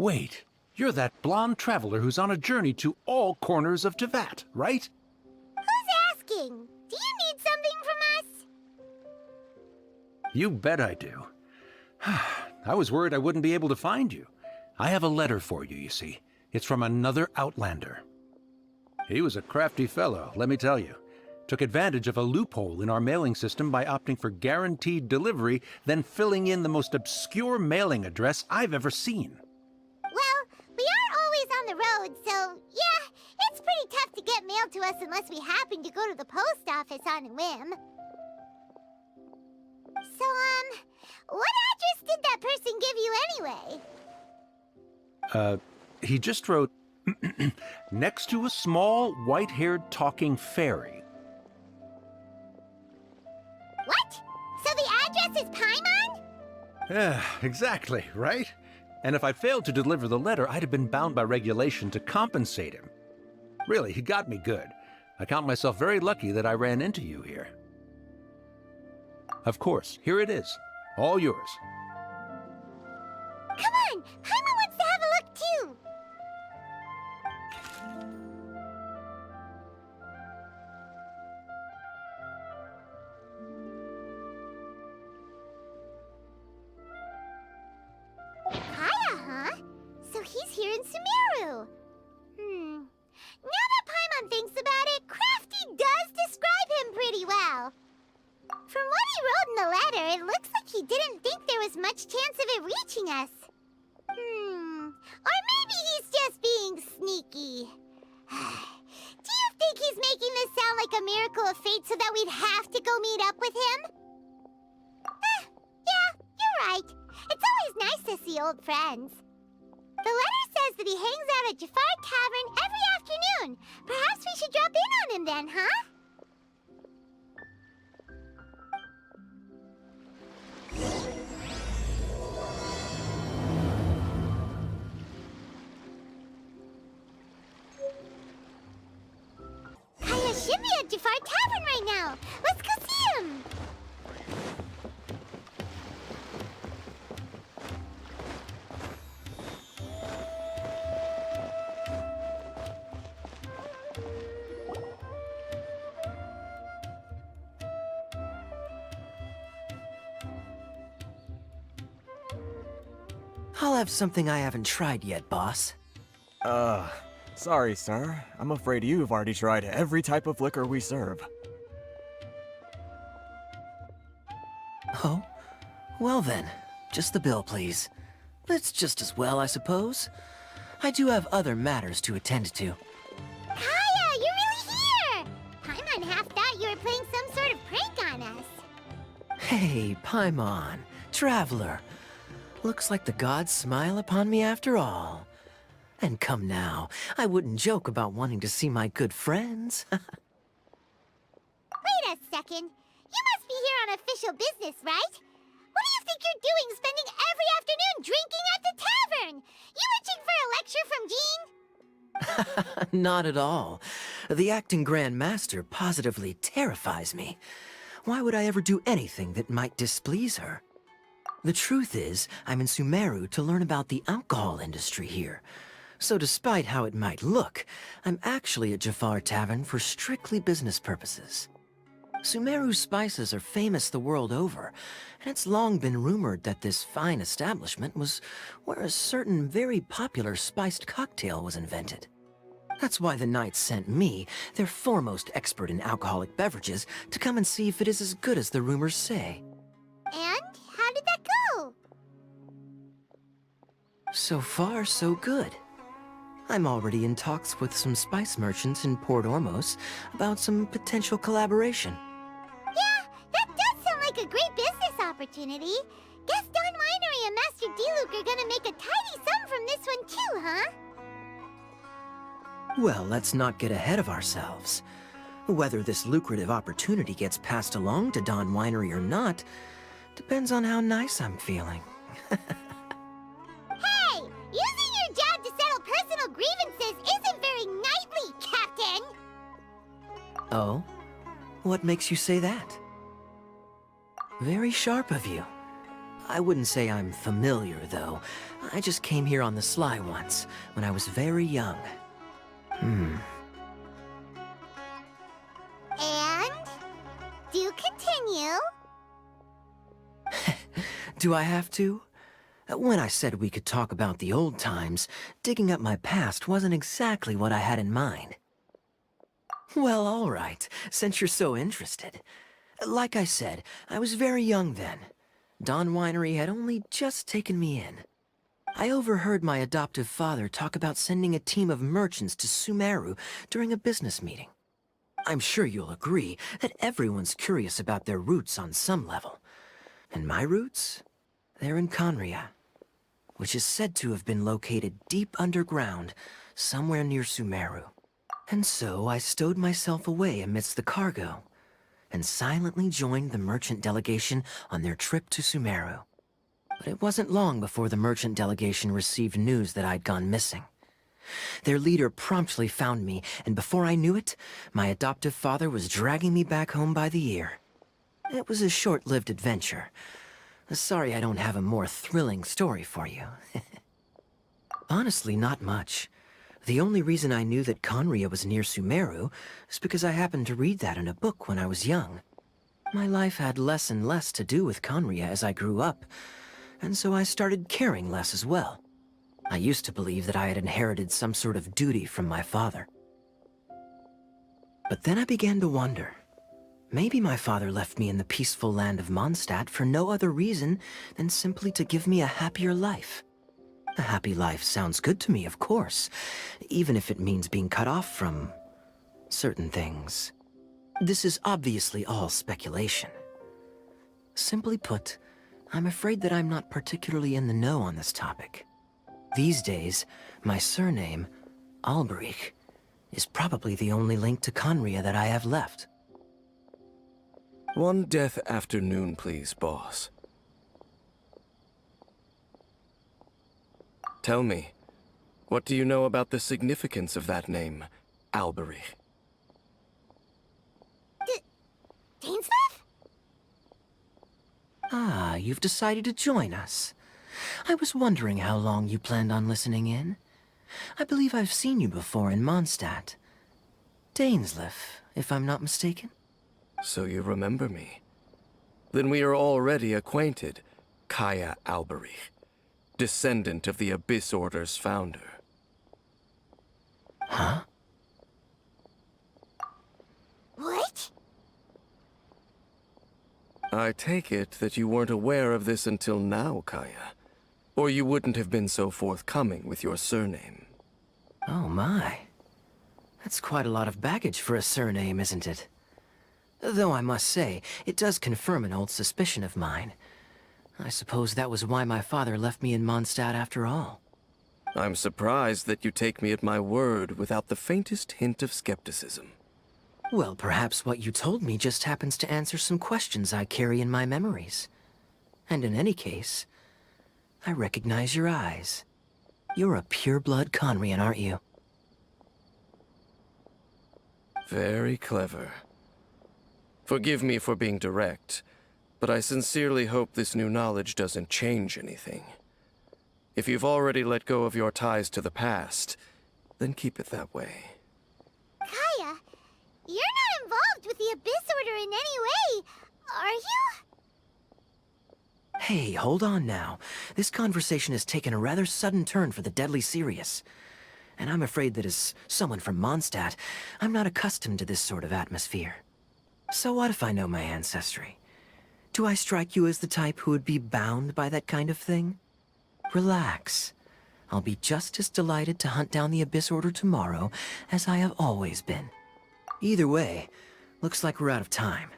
Wait, you're that blonde traveler who's on a journey to all corners of Teyvat, right? Who's asking? Do you need something from us? You bet I do. I was worried I wouldn't be able to find you. I have a letter for you, you see. It's from another Outlander. He was a crafty fellow, let me tell you. Took advantage of a loophole in our mailing system by opting for guaranteed delivery, then filling in the most obscure mailing address I've ever seen. Well, we aren't always on the road, so yeah, it's pretty tough to get mail to us unless we happen to go to the post office on a whim. So, what address did that person give you anyway? He just wrote, next to a small, white-haired talking fairy. What? So the address is Paimon? Yeah, exactly, right? And if I failed to deliver the letter, I'd have been bound by regulation to compensate him. Really, he got me good. I count myself very lucky that I ran into you here. Of course, here it is. All yours. Come on! Paimon wants to have a look too! Kaya, huh? So he's here in Sumeru. Now that Paimon thinks about it, Crafty does describe him pretty well. From what he wrote in the letter, it looks like he didn't think there was much chance of it reaching us. Or maybe he's just being sneaky. Do you think he's making this sound like a miracle of fate so that we'd have to go meet up with him? Yeah, you're right. It's always nice to see old friends. The letter says that he hangs out at Jafar Tavern every afternoon. Perhaps we should drop in on him then, huh? Kaya should be at Jafar Tavern right now. Let's go see him. I'll have something I haven't tried yet, boss. Sorry, sir. I'm afraid you've already tried every type of liquor we serve. Oh? Well then, just the bill, please. That's just as well, I suppose. I do have other matters to attend to. Kaya, you're really here! Paimon half thought you were playing some sort of prank on us. Hey, Paimon, traveler. Looks like the gods smile upon me after all. And come now, I wouldn't joke about wanting to see my good friends. Wait a second. You must be here on official business, right? What do you think you're doing spending every afternoon drinking at the tavern? You itching for a lecture from Jean? Not at all. The acting Grand Master positively terrifies me. Why would I ever do anything that might displease her? The truth is, I'm in Sumeru to learn about the alcohol industry here. So despite how it might look, I'm actually at Jafar Tavern for strictly business purposes. Sumeru's spices are famous the world over, and it's long been rumored that this fine establishment was where a certain very popular spiced cocktail was invented. That's why the Knights sent me, their foremost expert in alcoholic beverages, to come and see if it is as good as the rumors say. And how did that go? So far, so good. I'm already in talks with some spice merchants in Port Ormos about some potential collaboration. Yeah, that does sound like a great business opportunity. Guess Don Winery and Master Diluc are gonna make a tidy sum from this one too, huh? Well, let's not get ahead of ourselves. Whether this lucrative opportunity gets passed along to Don Winery or not depends on how nice I'm feeling. Hey, using your job to settle personal grievances isn't very knightly, Captain! Oh? What makes you say that? Very sharp of you. I wouldn't say I'm familiar, though. I just came here on the sly once, when I was very young. And? Do continue. Do I have to? When I said we could talk about the old times, digging up my past wasn't exactly what I had in mind. Well, all right, since you're so interested. Like I said, I was very young then. Dawn Winery had only just taken me in. I overheard my adoptive father talk about sending a team of merchants to Sumeru during a business meeting. I'm sure you'll agree that everyone's curious about their roots on some level. And my roots? They're in Conria, which is said to have been located deep underground, somewhere near Sumeru. And so I stowed myself away amidst the cargo, and silently joined the merchant delegation on their trip to Sumeru. But it wasn't long before the merchant delegation received news that I'd gone missing. Their leader promptly found me, and before I knew it, my adoptive father was dragging me back home by the ear. It was a short-lived adventure. Sorry I don't have a more thrilling story for you. Honestly, not much. The only reason I knew that Conria was near Sumeru is because I happened to read that in a book when I was young. My life had less and less to do with Conria as I grew up, and so I started caring less as well. I used to believe that I had inherited some sort of duty from my father. But then I began to wonder. Maybe my father left me in the peaceful land of Mondstadt for no other reason than simply to give me a happier life. A happy life sounds good to me, of course, even if it means being cut off from certain things. This is obviously all speculation. Simply put, I'm afraid that I'm not particularly in the know on this topic. These days, my surname, Alberich, is probably the only link to Conria that I have left. One death afternoon, please, boss. Tell me, what do you know about the significance of that name, Alberich? Dainsleif? Ah, you've decided to join us. I was wondering how long you planned on listening in. I believe I've seen you before in Mondstadt. Dainsleif, if I'm not mistaken. So you remember me. Then we are already acquainted, Kaya Alberich, descendant of the Abyss Order's founder. Huh? What? I take it that you weren't aware of this until now, Kaya. Or you wouldn't have been so forthcoming with your surname. Oh my. That's quite a lot of baggage for a surname, isn't it? Though I must say, it does confirm an old suspicion of mine. I suppose that was why my father left me in Mondstadt after all. I'm surprised that you take me at my word without the faintest hint of skepticism. Well, perhaps what you told me just happens to answer some questions I carry in my memories. And in any case, I recognize your eyes. You're a pure-blood Conrian, aren't you? Very clever. Forgive me for being direct, but I sincerely hope this new knowledge doesn't change anything. If you've already let go of your ties to the past, then keep it that way. Kaya, you're not involved with the Abyss Order in any way, are you? Hey, hold on now. This conversation has taken a rather sudden turn for the deadly serious. And I'm afraid that as someone from Mondstadt, I'm not accustomed to this sort of atmosphere. So what if I know my ancestry? Do I strike you as the type who would be bound by that kind of thing? Relax. I'll be just as delighted to hunt down the Abyss Order tomorrow as I have always been. Either way, looks like we're out of time.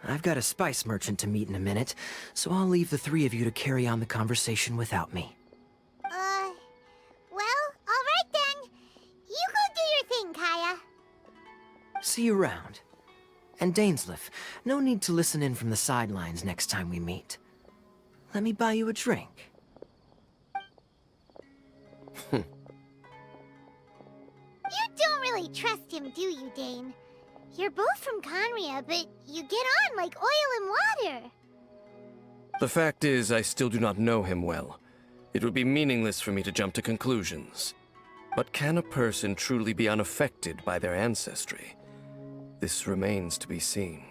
I've got a spice merchant to meet in a minute, so I'll leave the three of you to carry on the conversation without me. Well, alright then. You go do your thing, Kaya. See you around. And Dainsleif, no need to listen in from the sidelines next time we meet. Let me buy you a drink. You don't really trust him, do you, Dane? You're both from Conria, but you get on like oil and water. The fact is, I still do not know him well. It would be meaningless for me to jump to conclusions. But can a person truly be unaffected by their ancestry? This remains to be seen.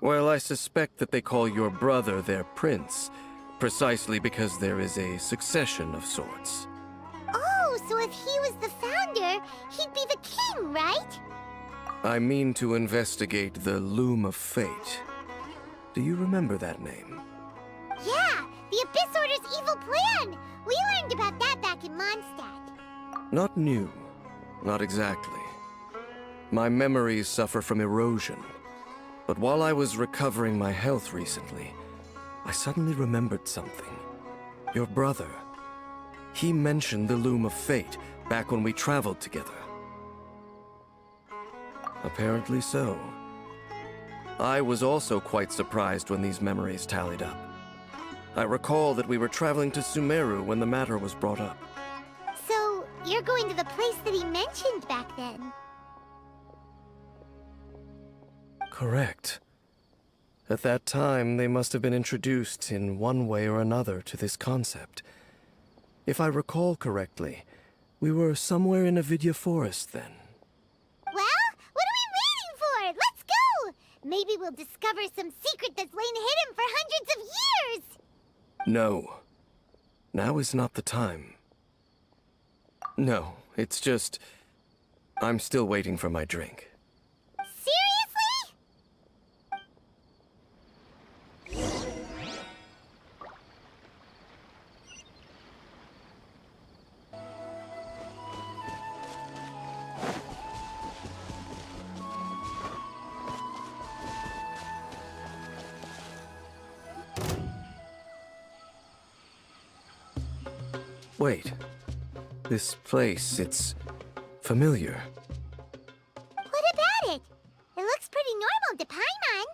Well, I suspect that they call your brother their prince, precisely because there is a succession of sorts. Oh, so if he was the founder, he'd be the king, right? I mean to investigate the Loom of Fate. Do you remember that name? Yeah, the Abyss Order's evil plan! We learned about that back in Mondstadt. Not new. Not exactly. My memories suffer from erosion. But while I was recovering my health recently, I suddenly remembered something. Your brother. He mentioned the Loom of Fate back when we traveled together. Apparently so. I was also quite surprised when these memories tallied up. I recall that we were traveling to Sumeru when the matter was brought up. So, you're going to the place that he mentioned back then? Correct. At that time, they must have been introduced in one way or another to this concept. If I recall correctly, we were somewhere in Avidya Forest then. Well, what are we waiting for? Let's go! Maybe we'll discover some secret that's lain hidden for hundreds of years! No. Now is not the time. No, it's just... I'm still waiting for my drink. Seriously? Wait. This place, it's familiar. What about it? It looks pretty normal to Paimon.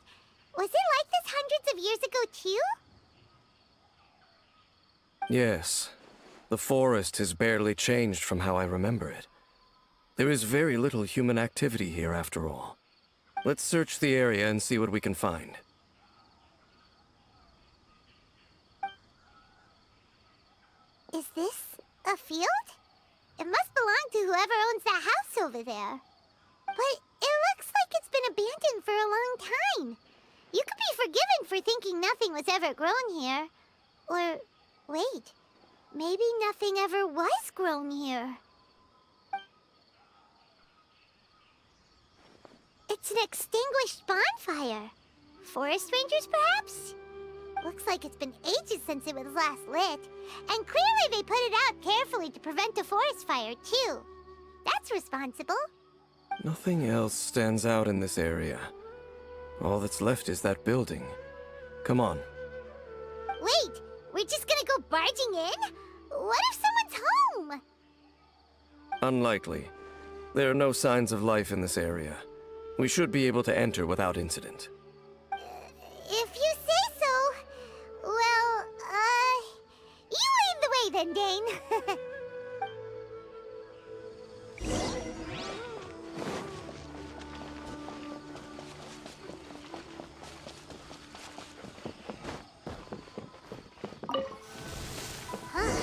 Was it like this hundreds of years ago, too? Yes. The forest has barely changed from how I remember it. There is very little human activity here after all. Let's search the area and see what we can find. Is this a field? It must belong to whoever owns that house over there. But it looks like it's been abandoned for a long time. You could be forgiven for thinking nothing was ever grown here. Or, wait, maybe nothing ever was grown here. It's an extinguished bonfire. Forest rangers, perhaps? Looks like it's been ages since it was last lit. And clearly they put it out carefully to prevent a forest fire, too. That's responsible. Nothing else stands out in this area. All that's left is that building. Come on. Wait, we're just gonna go barging in? What if someone's home? Unlikely. There are no signs of life in this area. We should be able to enter without incident. If you say so. Well, you lead the way then, Dane. Huh.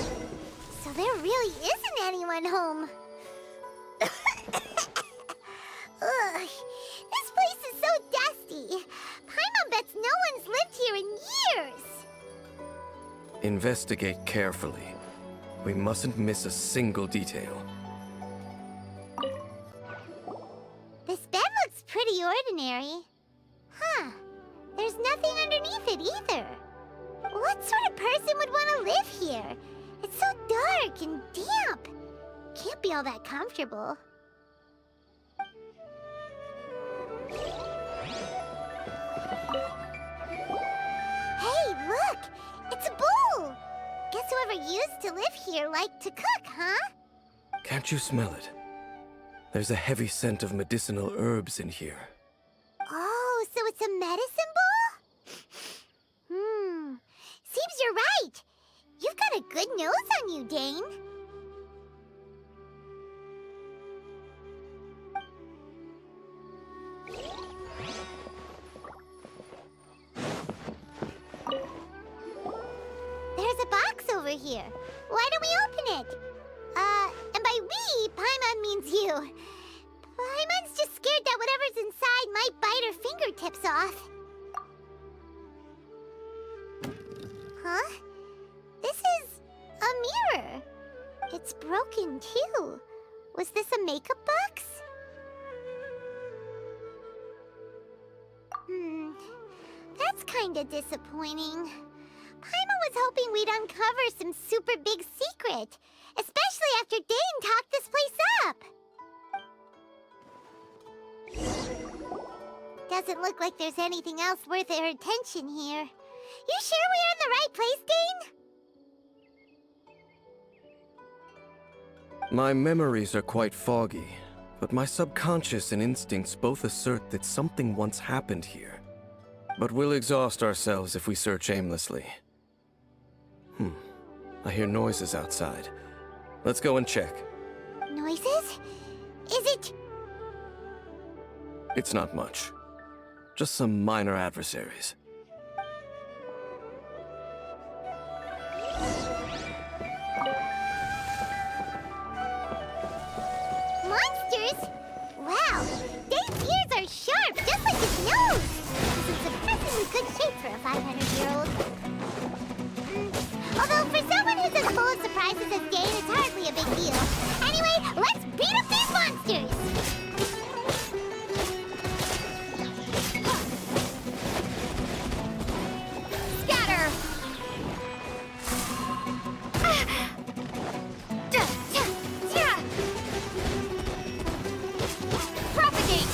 So there really isn't anyone home. Ugh, this place is so dusty. Paimon bets no one's lived here in years. Investigate carefully. We mustn't miss a single detail. This bed looks pretty ordinary. Huh. There's nothing underneath it either. What sort of person would want to live here? It's so dark and damp. Can't be all that comfortable. Hey, look! It's a bowl! Guess whoever used to live here liked to cook, huh? Can't you smell it? There's a heavy scent of medicinal herbs in here. Oh, so it's a medicine bowl? Seems you're right. You've got a good nose on you, Dane. here. Why don't we open it? And by we, Paimon means you. Paimon's just scared that whatever's inside might bite her fingertips off. Huh? This is a mirror. It's broken, too. Was this a makeup box? That's kinda disappointing. Paimon was hoping we'd uncover some super big secret, especially after Dane talked this place up. Doesn't look like there's anything else worth her attention here. You sure we're in the right place, Dane? My memories are quite foggy, but my subconscious and instincts both assert that something once happened here. But we'll exhaust ourselves if we search aimlessly. I hear noises outside. Let's go and check. Noises? Is it... It's not much. Just some minor adversaries. Monsters? Wow, Dave's ears are sharp, just like his nose. He's in surprisingly good shape for a 500-year-old. Although for someone who's as full of surprises as Dane, it's hardly a big deal. Anyway, let's beat up these monsters! Scatter! Propagate!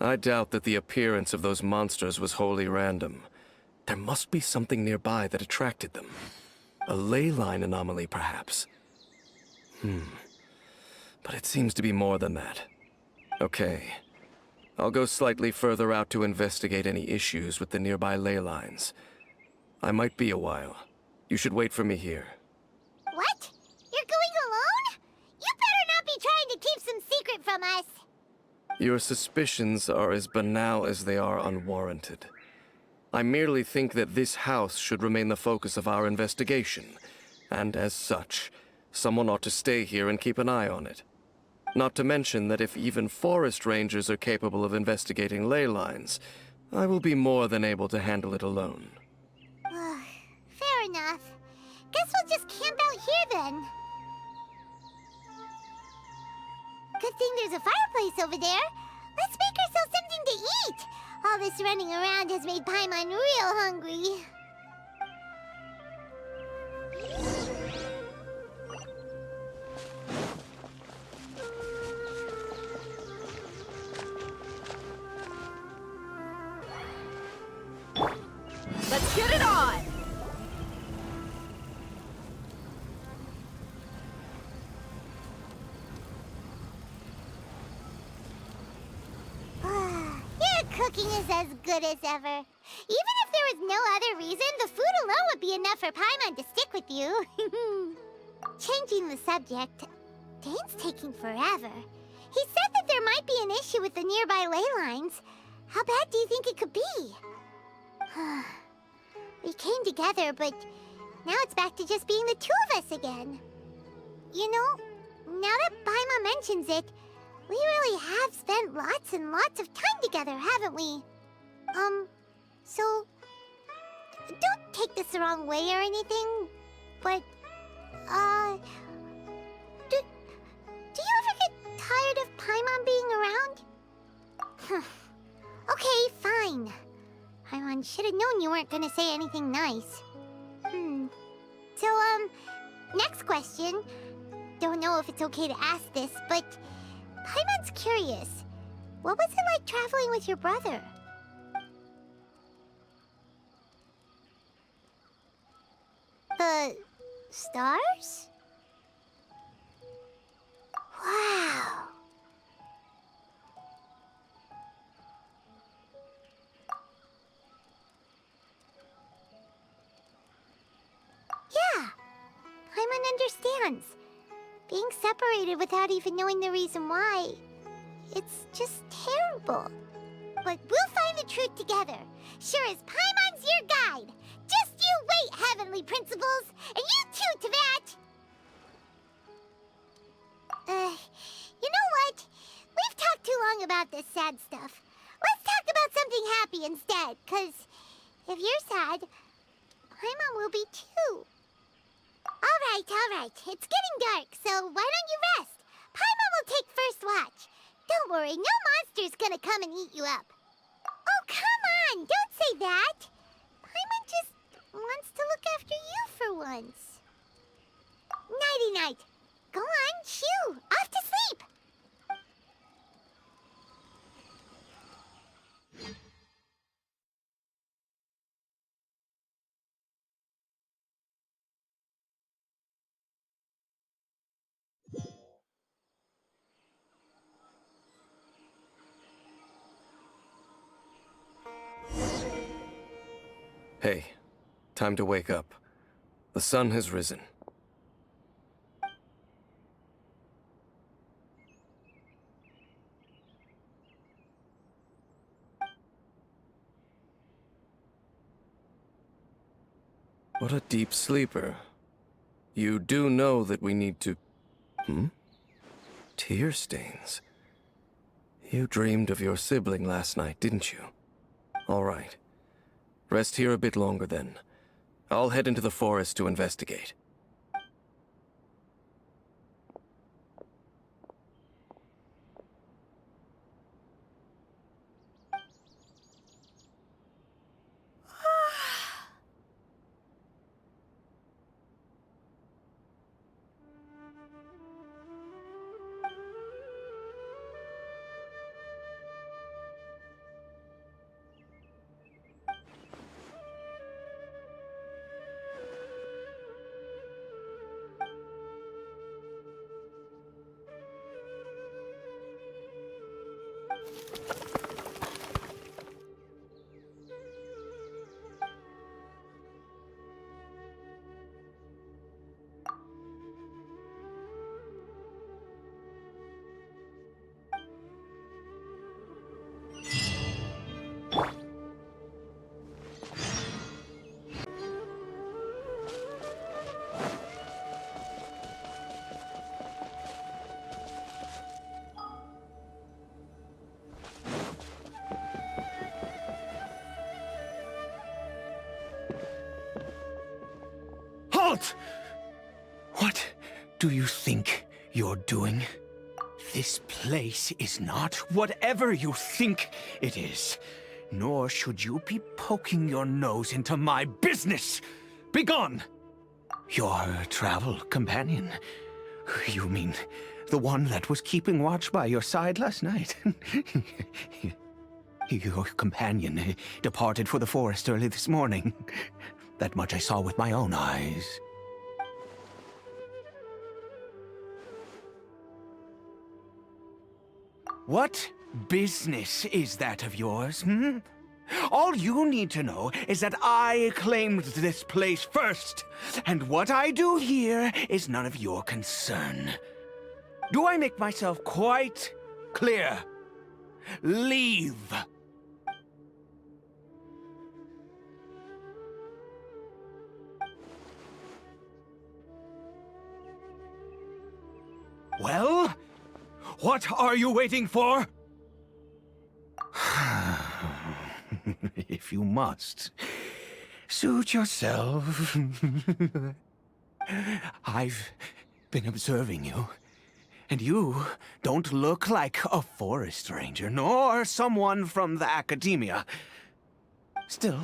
I doubt that the appearance of those monsters was wholly random. There must be something nearby that attracted them. A ley line anomaly, perhaps. But it seems to be more than that. Okay. I'll go slightly further out to investigate any issues with the nearby ley lines. I might be a while. You should wait for me here. What? You're going alone? You better not be trying to keep some secret from us. Your suspicions are as banal as they are unwarranted. I merely think that this house should remain the focus of our investigation, and as such, someone ought to stay here and keep an eye on it. Not to mention that if even forest rangers are capable of investigating ley lines, I will be more than able to handle it alone. Fair enough. Guess we'll just camp out here then. Good thing there's a fireplace over there. Let's make ourselves something to eat. All this running around has made Paimon real hungry. Let's get it on! Your cooking is as good as ever. Even if there was no other reason, the food alone would be enough for Paimon to stick with you. Changing the subject, Dane's taking forever. He said that there might be an issue with the nearby ley lines. How bad do you think it could be? We came together, but now it's back to just being the two of us again. You know, now that Paimon mentions it, we really have spent lots and lots of time together, haven't we? So don't take this the wrong way or anything, but, do you ever get tired of Paimon being around? Okay, fine. Paimon should have known you weren't gonna say anything nice. So, next question. Don't know if it's okay to ask this, but Paimon's curious. What was it like traveling with your brother? The stars? Wow. Yeah, Paimon understands. Being separated without even knowing the reason why, it's just terrible. But we'll find the truth together. Sure as Paimon's your guide. Just you wait, Heavenly Principles, and you too, Teyvat! You know what? We've talked too long about this sad stuff. Let's talk about something happy instead, 'cause if you're sad, Paimon will be too. All right. It's getting dark, so why don't you rest? Paimon will take first watch. Don't worry, no monster's gonna come and eat you up. Oh, come on! Don't say that! Paimon just wants to look after you for once. Nighty-night. Go on, shoo! Off to sleep! Hey, time to wake up. The sun has risen. What a deep sleeper. You do know that we need to... Tear stains. You dreamed of your sibling last night, didn't you? All right. Rest here a bit longer then. I'll head into the forest to investigate. Halt! What do you think you're doing? This place is not whatever you think it is. Nor should you be poking your nose into my business. Begone! Your travel companion. You mean the one that was keeping watch by your side last night? Your companion departed for the forest early this morning. That much I saw with my own eyes. What business is that of yours, All you need to know is that I claimed this place first, and what I do here is none of your concern. Do I make myself quite clear? Leave! Well, what are you waiting for? If you must, suit yourself. I've been observing you, and you don't look like a forest ranger, nor someone from the academia. Still,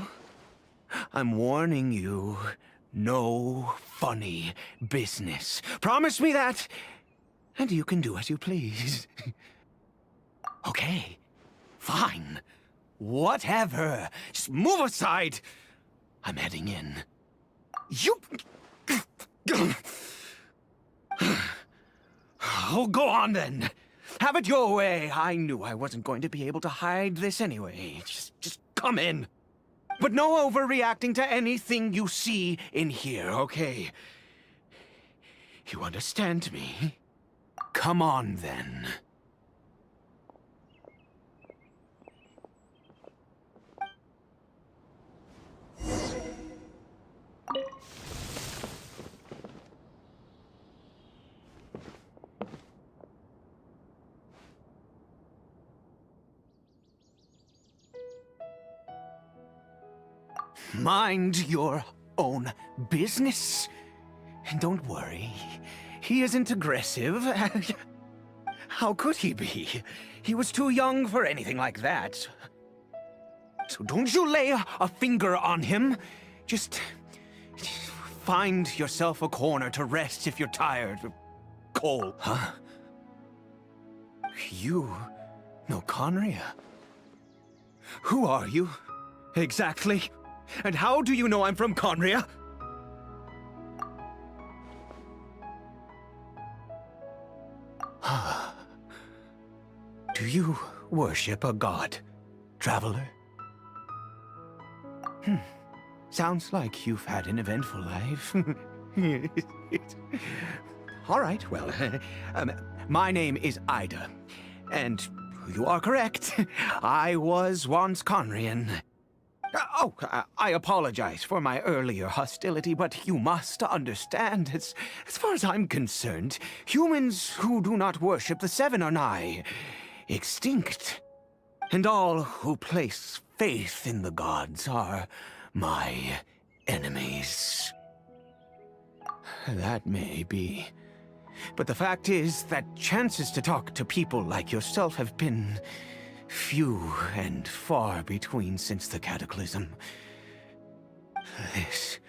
I'm warning you, no funny business. Promise me that, and you can do as you please. Okay, fine. Whatever. Just move aside. I'm heading in. You... Oh, go on then. Have it your way. I knew I wasn't going to be able to hide this anyway. Just come in. But no overreacting to anything you see in here, okay? You understand me? Come on then. Mind your own business. And don't worry, he isn't aggressive. How could he be? He was too young for anything like that. So don't you lay a finger on him. Just find yourself a corner to rest if you're tired. Cole. Huh? You know Conria? Who are you? Exactly? And how do you know I'm from Conria? Do you worship a god, traveler? Sounds like you've had an eventful life. All right, well, my name is Ida, and you are correct. I was once Conrian. I apologize for my earlier hostility, but you must understand, as far as I'm concerned, humans who do not worship the Seven are nigh extinct. And all who place faith in the gods are my enemies. That may be. But the fact is that chances to talk to people like yourself have been few and far between since the Cataclysm. This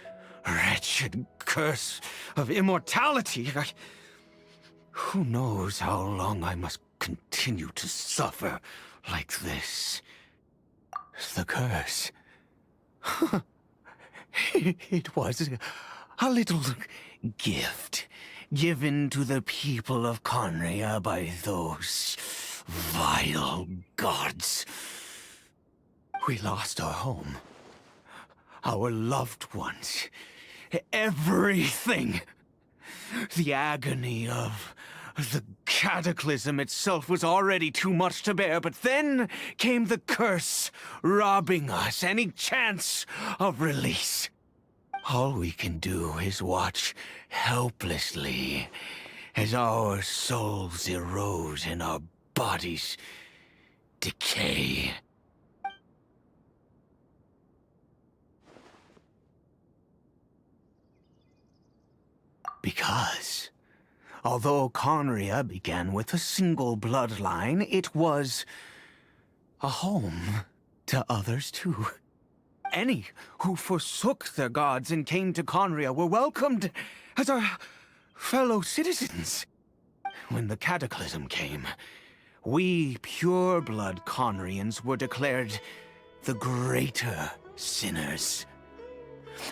wretched curse of immortality. Who knows how long I must continue to suffer like this? The curse. It was a little gift given to the people of Conria by those vile gods. We lost our home, our loved ones, everything. The agony of the cataclysm itself was already too much to bear, but then came the curse, robbing us any chance of release. All we can do is watch helplessly as our souls erode and our bodies decay. Because, although Conria began with a single bloodline, it was a home to others too. Any who forsook their gods and came to Conria were welcomed as our fellow citizens. When the Cataclysm came, we pure-blood Conrians were declared the greater sinners.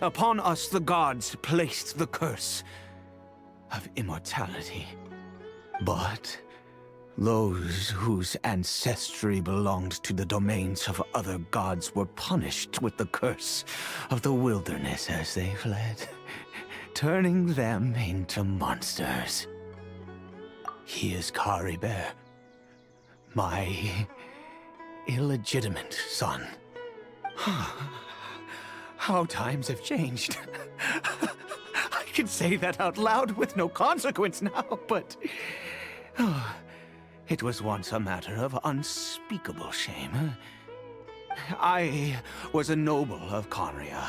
Upon us the gods placed the curse of immortality. But those whose ancestry belonged to the domains of other gods were punished with the curse of the wilderness as they fled, turning them into monsters. He is Caribert, my illegitimate son. How times have changed. I can say that out loud with no consequence now, but It was once a matter of unspeakable shame. I was a noble of Conria.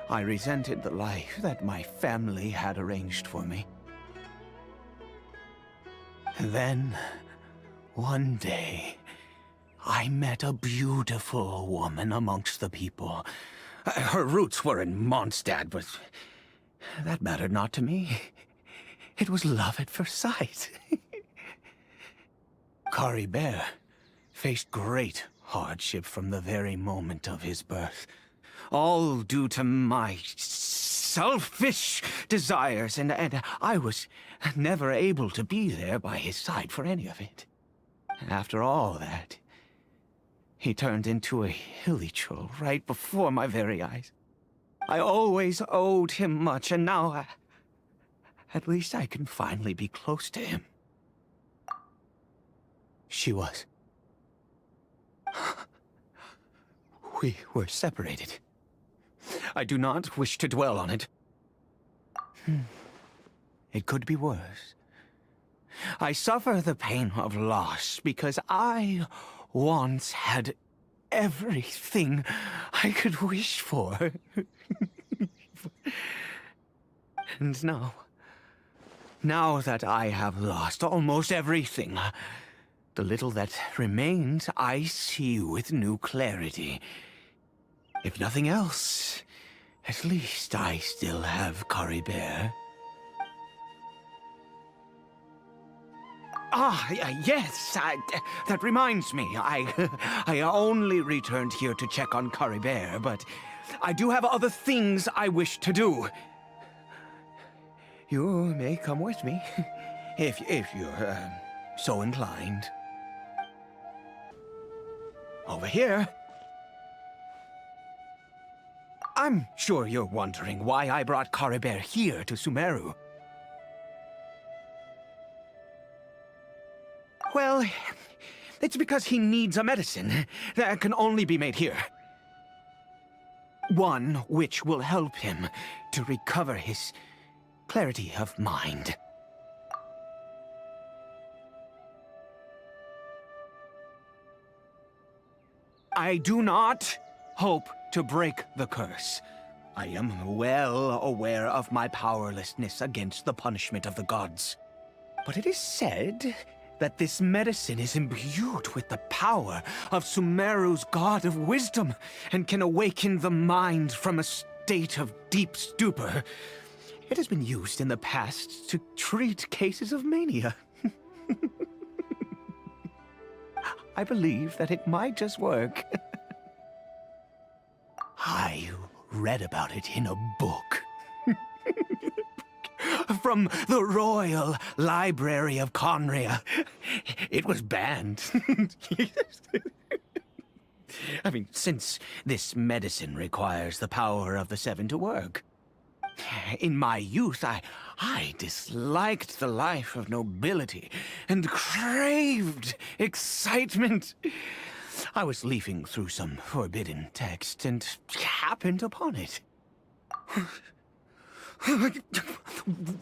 I resented the life that my family had arranged for me. Then, one day, I met a beautiful woman amongst the people. Her roots were in Mondstadt, but that mattered not to me. It was love at first sight. Caribert faced great hardship from the very moment of his birth. All due to my selfish desires, and I was never able to be there by his side for any of it. After all that, he turned into a hilichurl right before my very eyes. I always owed him much, and now at least I can finally be close to him. She was. We were separated. I do not wish to dwell on it. It could be worse. I suffer the pain of loss because I once had everything I could wish for. And now that I have lost almost everything, the little that remains I see with new clarity. If nothing else, at least I still have Caribert. Yes, that reminds me. I only returned here to check on Caribert, but I do have other things I wish to do. You may come with me, if you're so inclined. Over here. I'm sure you're wondering why I brought Caribert here to Sumeru. Well, it's because he needs a medicine that can only be made here. One which will help him to recover his clarity of mind. I do not hope to break the curse. I am well aware of my powerlessness against the punishment of the gods. But it is said that this medicine is imbued with the power of Sumeru's god of wisdom and can awaken the mind from a state of deep stupor. It has been used in the past to treat cases of mania. I believe that it might just work. I read about it in a book. From the Royal Library of Conria. It was banned. I mean, since this medicine requires the power of the Seven to work. In my youth, I disliked the life of nobility and craved excitement. I was leafing through some forbidden text and happened upon it.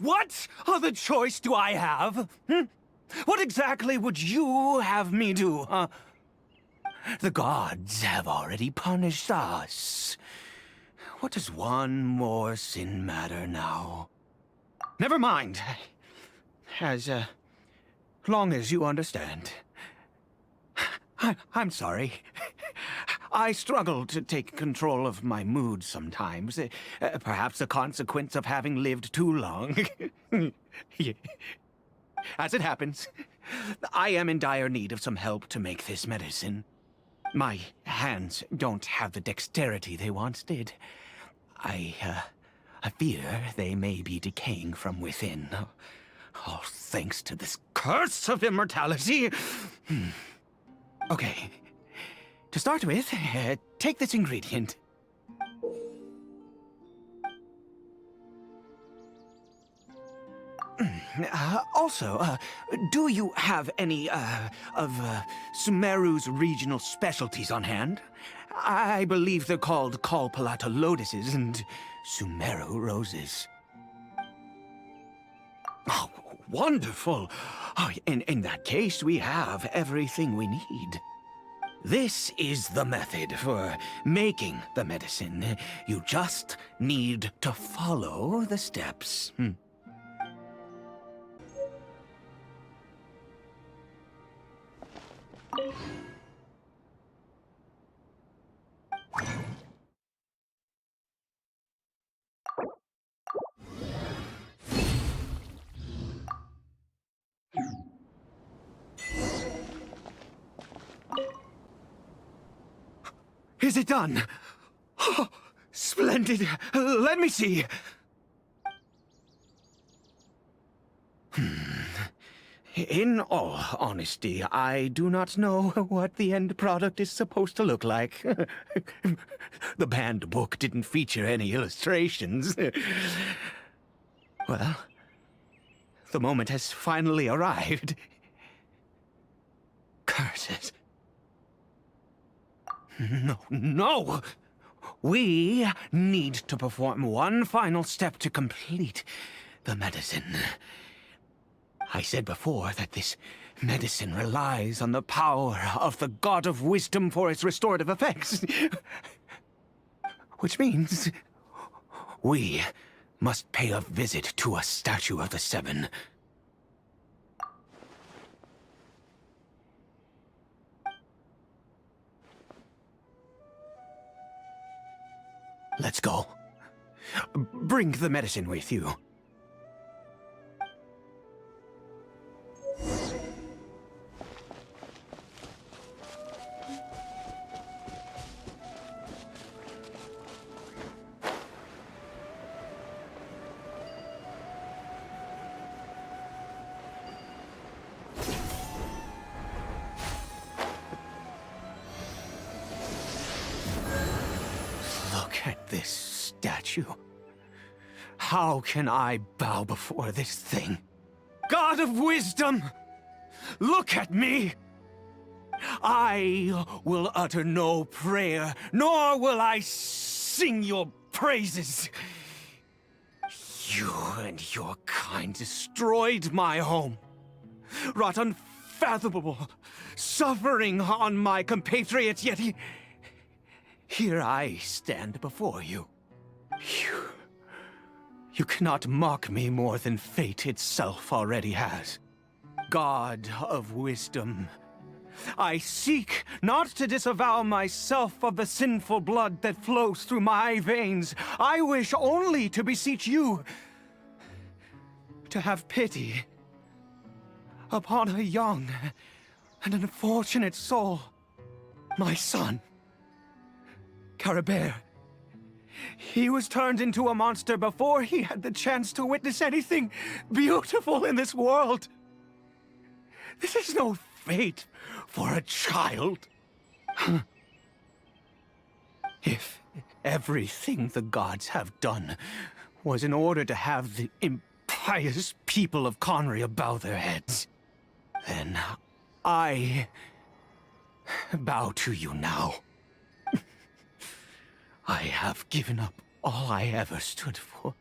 What other choice do I have? What exactly would you have me do, huh? The gods have already punished us. What does one more sin matter now? Never mind. As long as you understand. I'm sorry. I struggle to take control of my mood sometimes. Perhaps a consequence of having lived too long. As it happens, I am in dire need of some help to make this medicine. My hands don't have the dexterity they once did. I fear they may be decaying from within. All thanks to this curse of immortality. Okay. To start with, take this ingredient. Also, do you have any, of Sumeru's regional specialties on hand? I believe they're called Kalpalata lotuses and Sumeru roses. Oh, wonderful. Oh, in that case, we have everything we need. This is the method for making the medicine. You just need to follow the steps. Is it done? Oh, splendid. Let me see. In all honesty, I do not know what the end product is supposed to look like. The banned book didn't feature any illustrations. Well, the moment has finally arrived. Curses. No! We need to perform one final step to complete the medicine. I said before that this medicine relies on the power of the God of Wisdom for its restorative effects. Which means we must pay a visit to a statue of the Seven. Let's go. Bring the medicine with you. Look at this statue. How can I bow before this thing? God of wisdom! Look at me! I will utter no prayer, nor will I sing your praises. You and your kind destroyed my home, wrought unfathomable suffering on my compatriots, yet here I stand before you. You cannot mock me more than fate itself already has. God of wisdom, I seek not to disavow myself of the sinful blood that flows through my veins. I wish only to beseech you to have pity upon a young and unfortunate soul, my son, Caribert. He was turned into a monster before he had the chance to witness anything beautiful in this world. This is no fate for a child. If everything the gods have done was in order to have the impious people of Conria bow their heads, then I bow to you now. I have given up all I ever stood for.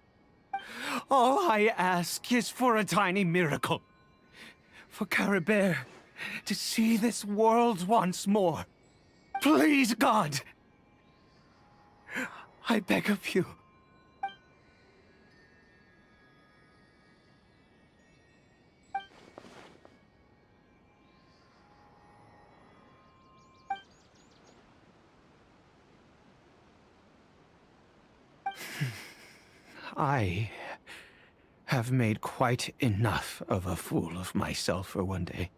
All I ask is for a tiny miracle. For Caribert to see this world once more. Please, God! I beg of you. I have made quite enough of a fool of myself for one day.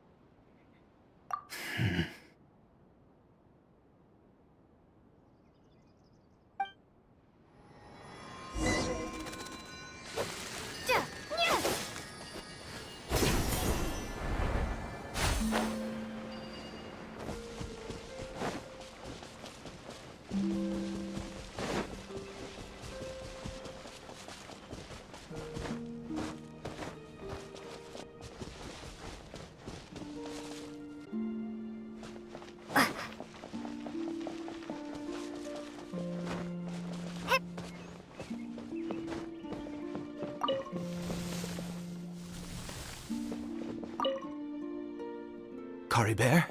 Caribert?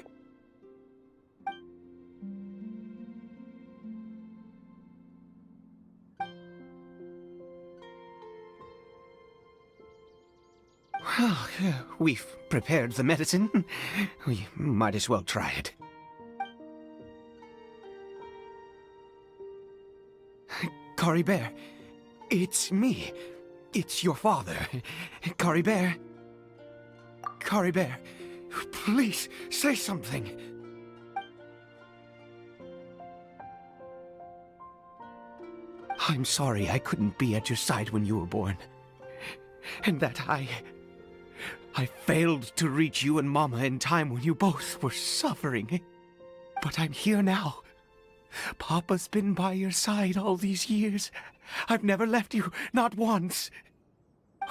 Well, we've prepared the medicine. We might as well try it. Caribert, it's me. It's your father. Caribert. Caribert, please say something. I'm sorry I couldn't be at your side when you were born. And that I failed to reach you and Mama in time when you both were suffering. But I'm here now. Papa's been by your side all these years. I've never left you, not once.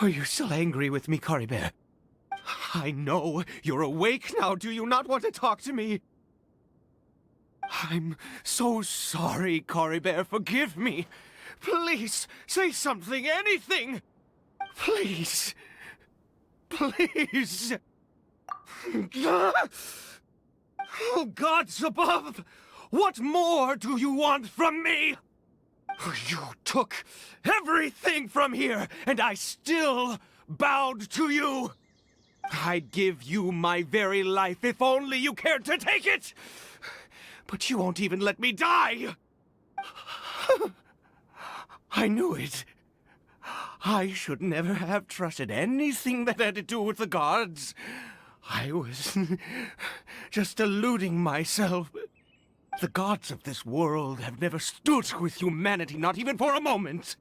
Are you still angry with me, Caribert? I know you're awake now. Do you not want to talk to me? I'm so sorry, Caribert. Forgive me. Please, say something, anything. Please. Please. Oh, gods above! What more do you want from me? You took everything from here, and I still bowed to you. I'd give you my very life if only you cared to take it. But you won't even let me die. I knew it. I should never have trusted anything that had to do with the gods. I was just deluding myself. The gods of this world have never stood with humanity, not even for a moment.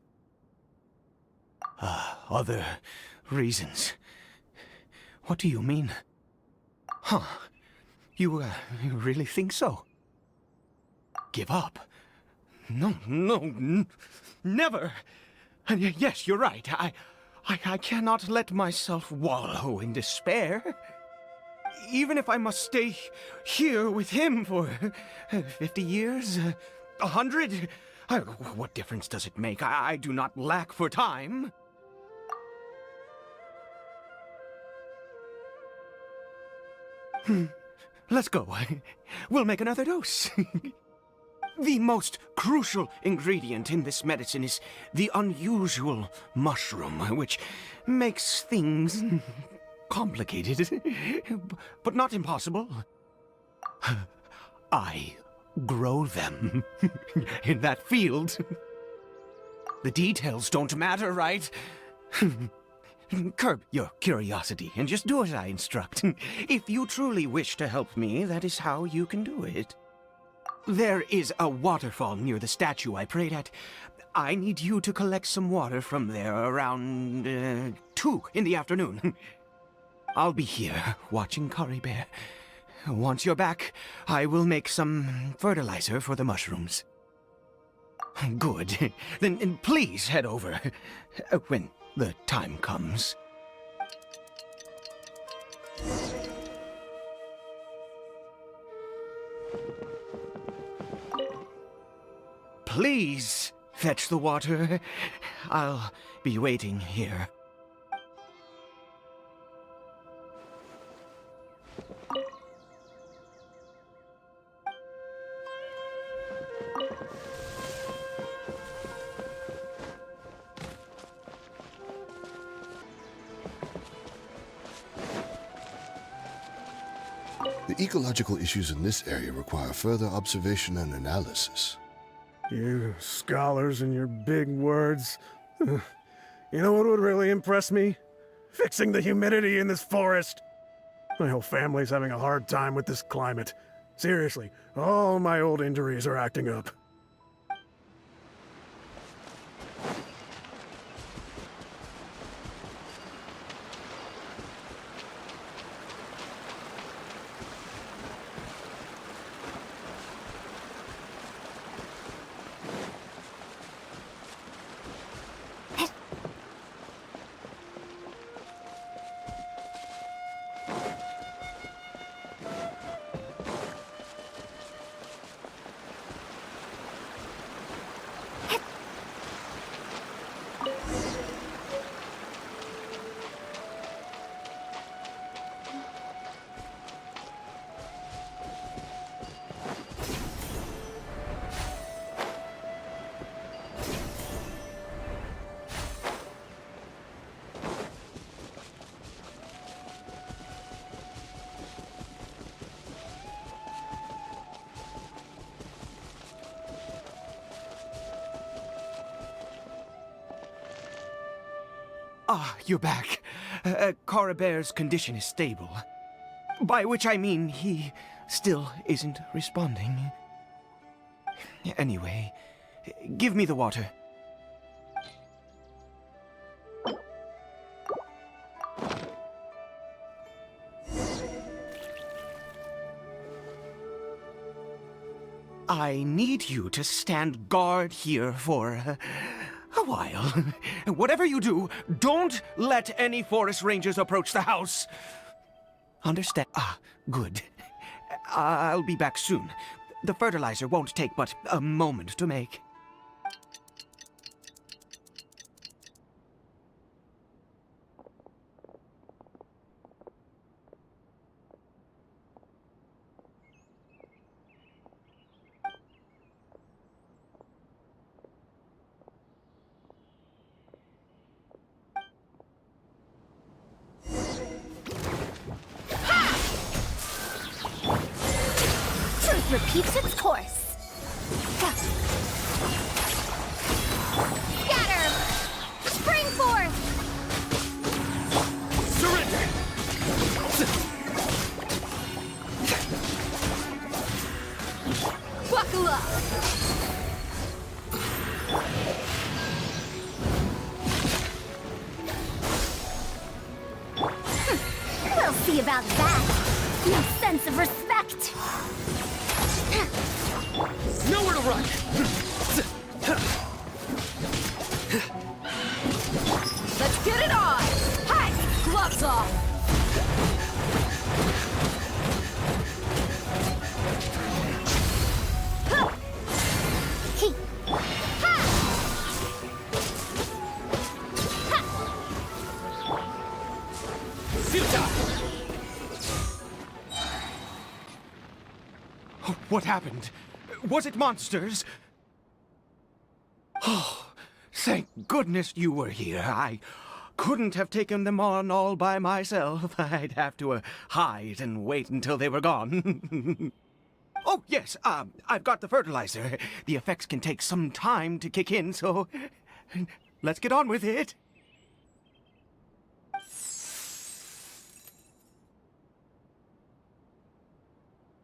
Other reasons. What do you mean? Huh. You really think so? Give up? No, never. And yes, you're right. I cannot let myself wallow in despair. Even if I must stay here with him for 50 years, 100, what difference does it make? I do not lack for time. Let's go. We'll make another dose. The most crucial ingredient in this medicine is the unusual mushroom, which makes things complicated, but not impossible. I grow them in that field. The details don't matter, right? Curb your curiosity and just do as I instruct. If you truly wish to help me, that is how you can do it. There is a waterfall near the statue I prayed at. I need you to collect some water from there around 2 in the afternoon. I'll be here watching Caribert. Once you're back, I will make some fertilizer for the mushrooms. Good. Then please head over when the time comes. Please fetch the water. I'll be waiting here. The ecological issues in this area require further observation and analysis. You scholars and your big words. You know what would really impress me? Fixing the humidity in this forest. My whole family's having a hard time with this climate. Seriously, all my old injuries are acting up. Ah, you're back. Coribear's condition is stable. By which I mean he still isn't responding. Anyway, give me the water. I need you to stand guard here for a while. Whatever you do, don't let any forest rangers approach the house. Understand? Ah, good. I'll be back soon. The fertilizer won't take but a moment to make. Truth repeats its course. Scatter! Spring forth! Buckle up! We'll see about that. No sense of respect. Nowhere to run! Let's get it on! Hi! Gloves off! He. Ha! What happened? Was it monsters? Oh, thank goodness you were here. I couldn't have taken them on all by myself. I'd have to hide and wait until they were gone. Oh, yes, I've got the fertilizer. The effects can take some time to kick in, so let's get on with it.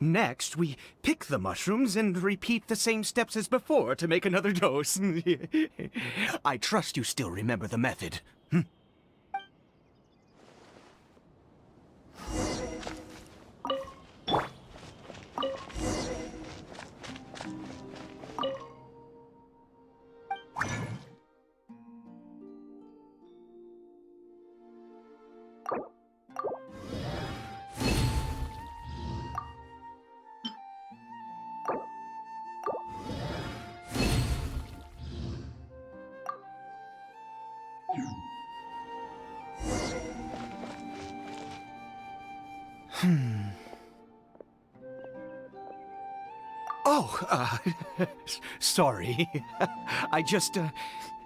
Next, we pick the mushrooms and repeat the same steps as before to make another dose. I trust you still remember the method. Oh, sorry. I just,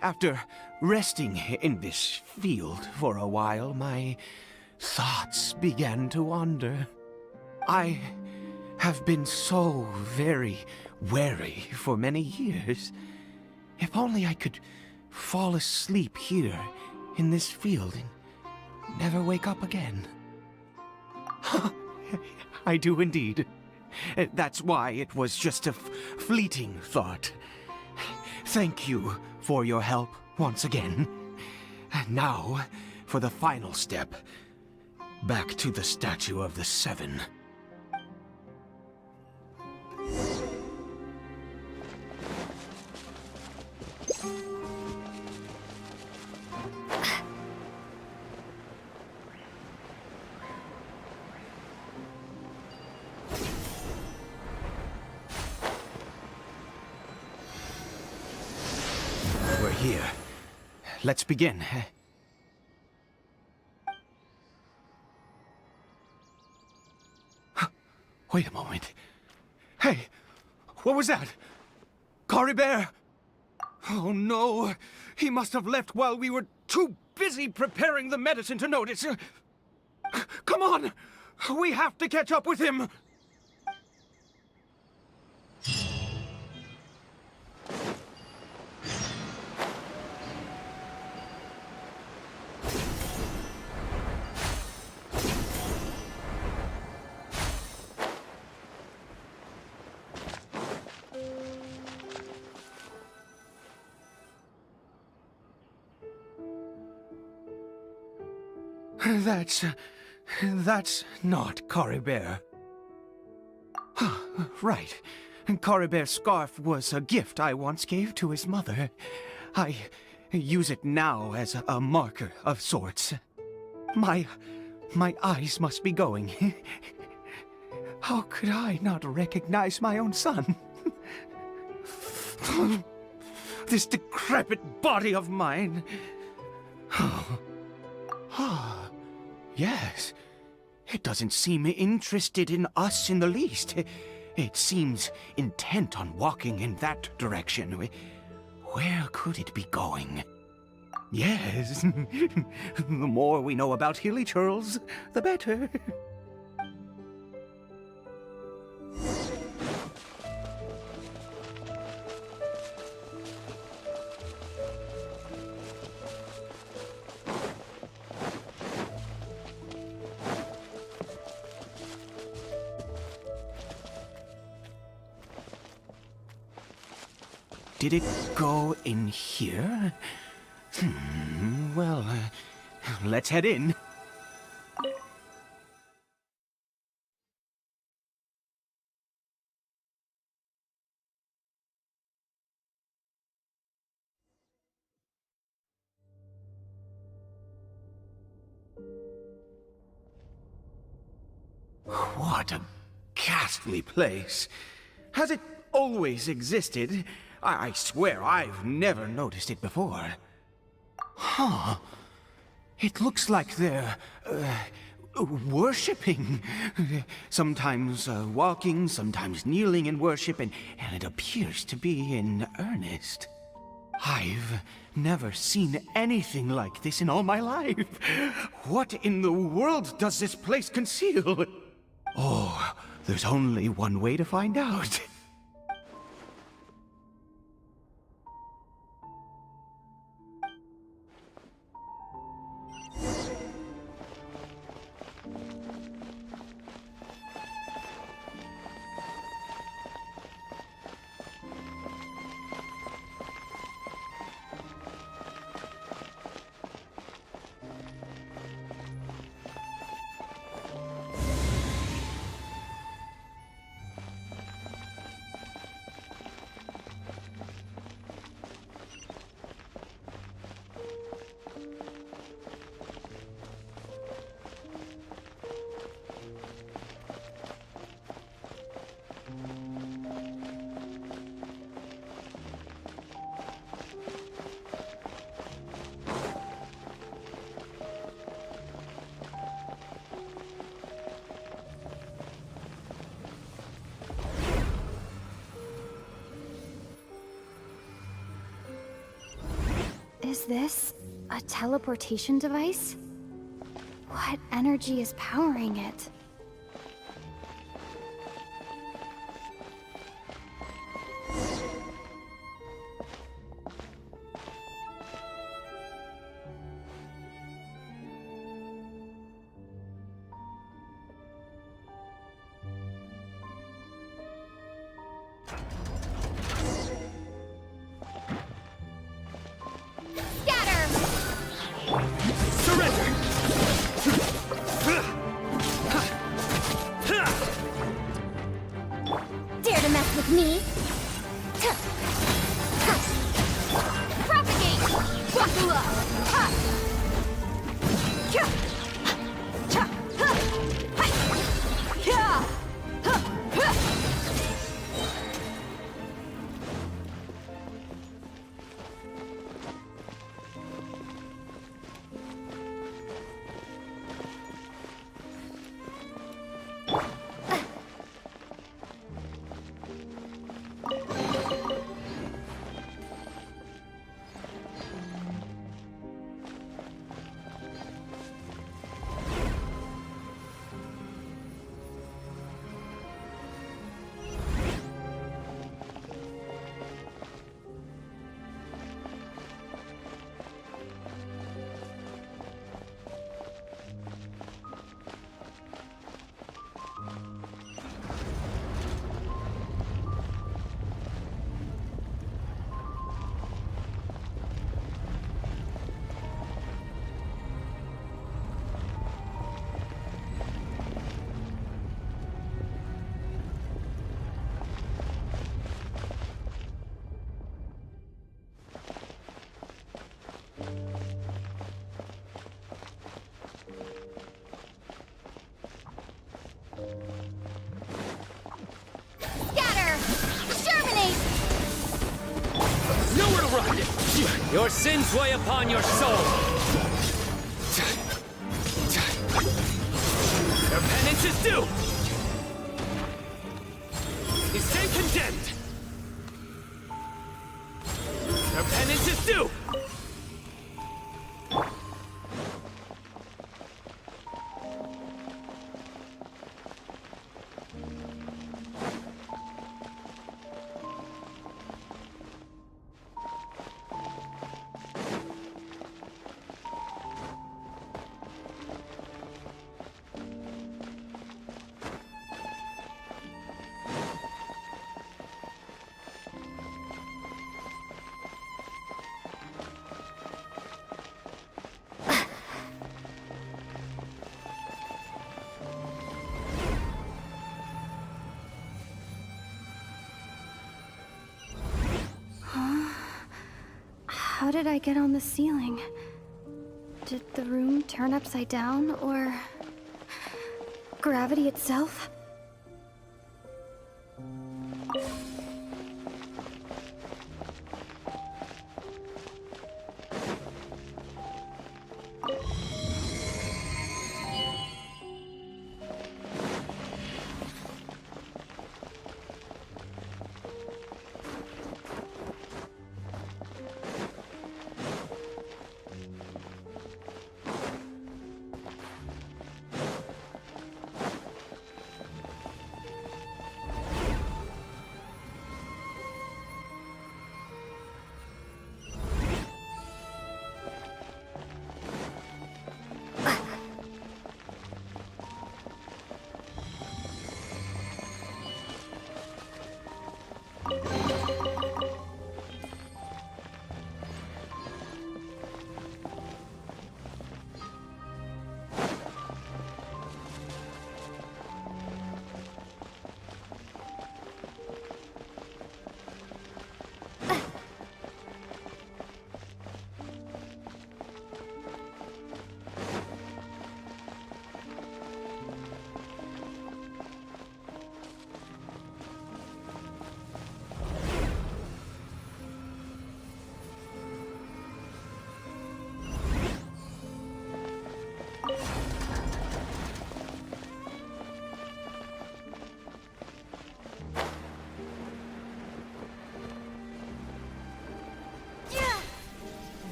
after resting in this field for a while, my thoughts began to wander. I have been so very wary for many years. If only I could fall asleep here in this field and never wake up again. I do indeed. That's why it was just a fleeting thought. Thank you for your help once again. And now, for the final step. Back to the Statue of the Seven. We're here. Let's begin. Wait a moment. Hey, what was that? Coribear? Oh no, he must have left while we were too busy preparing the medicine to notice. Come on, we have to catch up with him. That's not Coribert. Right. Coribert's scarf was a gift I once gave to his mother. I use it now as a marker of sorts. My eyes must be going. How could I not recognize my own son? This decrepit body of mine. Yes. It doesn't seem interested in us in the least. It seems intent on walking in that direction. Where could it be going? Yes. The more we know about Hilly Churls, the better. Did it go in here? Well, let's head in. What a ghastly place. Has it always existed? I swear I've never noticed it before. Huh. It looks like they're, worshipping. Sometimes walking, sometimes kneeling in worship, and it appears to be in earnest. I've never seen anything like this in all my life. What in the world does this place conceal? Oh, there's only one way to find out. Is this a teleportation device? What energy is powering it? Dare to mess with me? Propagate! Buckle up! Ha! Kya! Cha! Ha! Hi! Kya! Ha! Ha! Your sins weigh upon your soul. Your penance is due. You stand condemned. Your penance is due. How did I get on the ceiling? Did the room turn upside down, or gravity itself?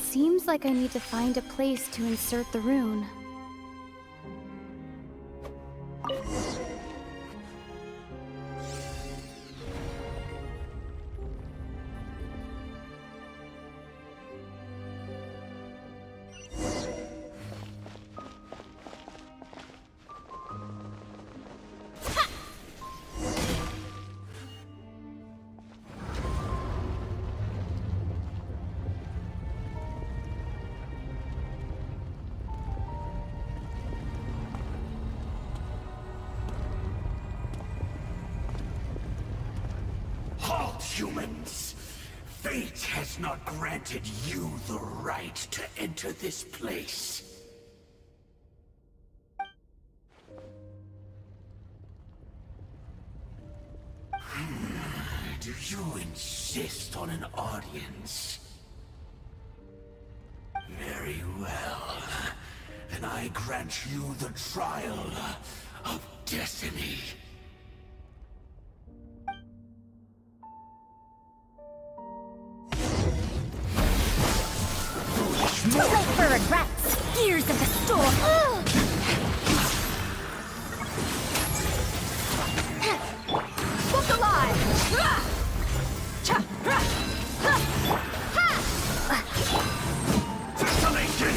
Seems like I need to find a place to insert the rune. Humans, fate has not granted you the right to enter this place. Do you insist on an audience? Very well. Then I grant you the trial of destiny. Too late for regrets! Gears of the storm! Book alive! Desolation!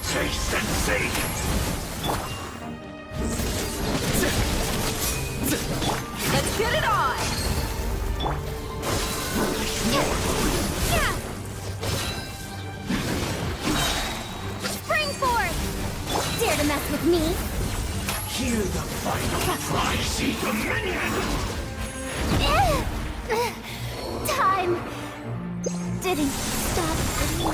Taste and see! Let's get it on! Spring forth! Dare to mess with me? Hear the final cry, see dominion! Time didn't stop for me.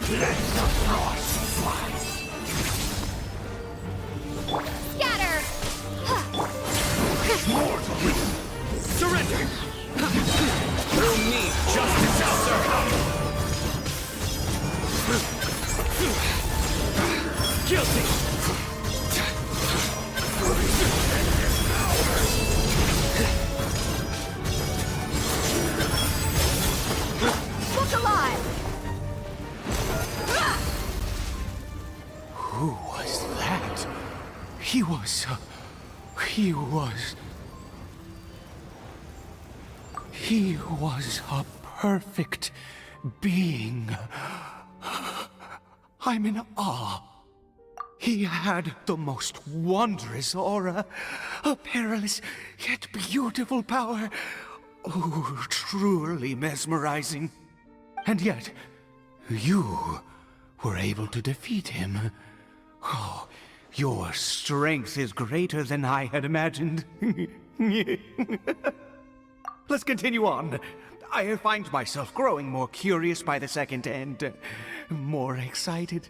Let the frost fly. Scatter! Surrender! Through me, justice shall serve! Guilty! Look alive! Who was that? He was a perfect being. I'm in awe. He had the most wondrous aura, a perilous yet beautiful power. Oh, truly mesmerizing. And yet, you were able to defeat him. Oh, your strength is greater than I had imagined. Let's continue on. I find myself growing more curious by the second and more excited.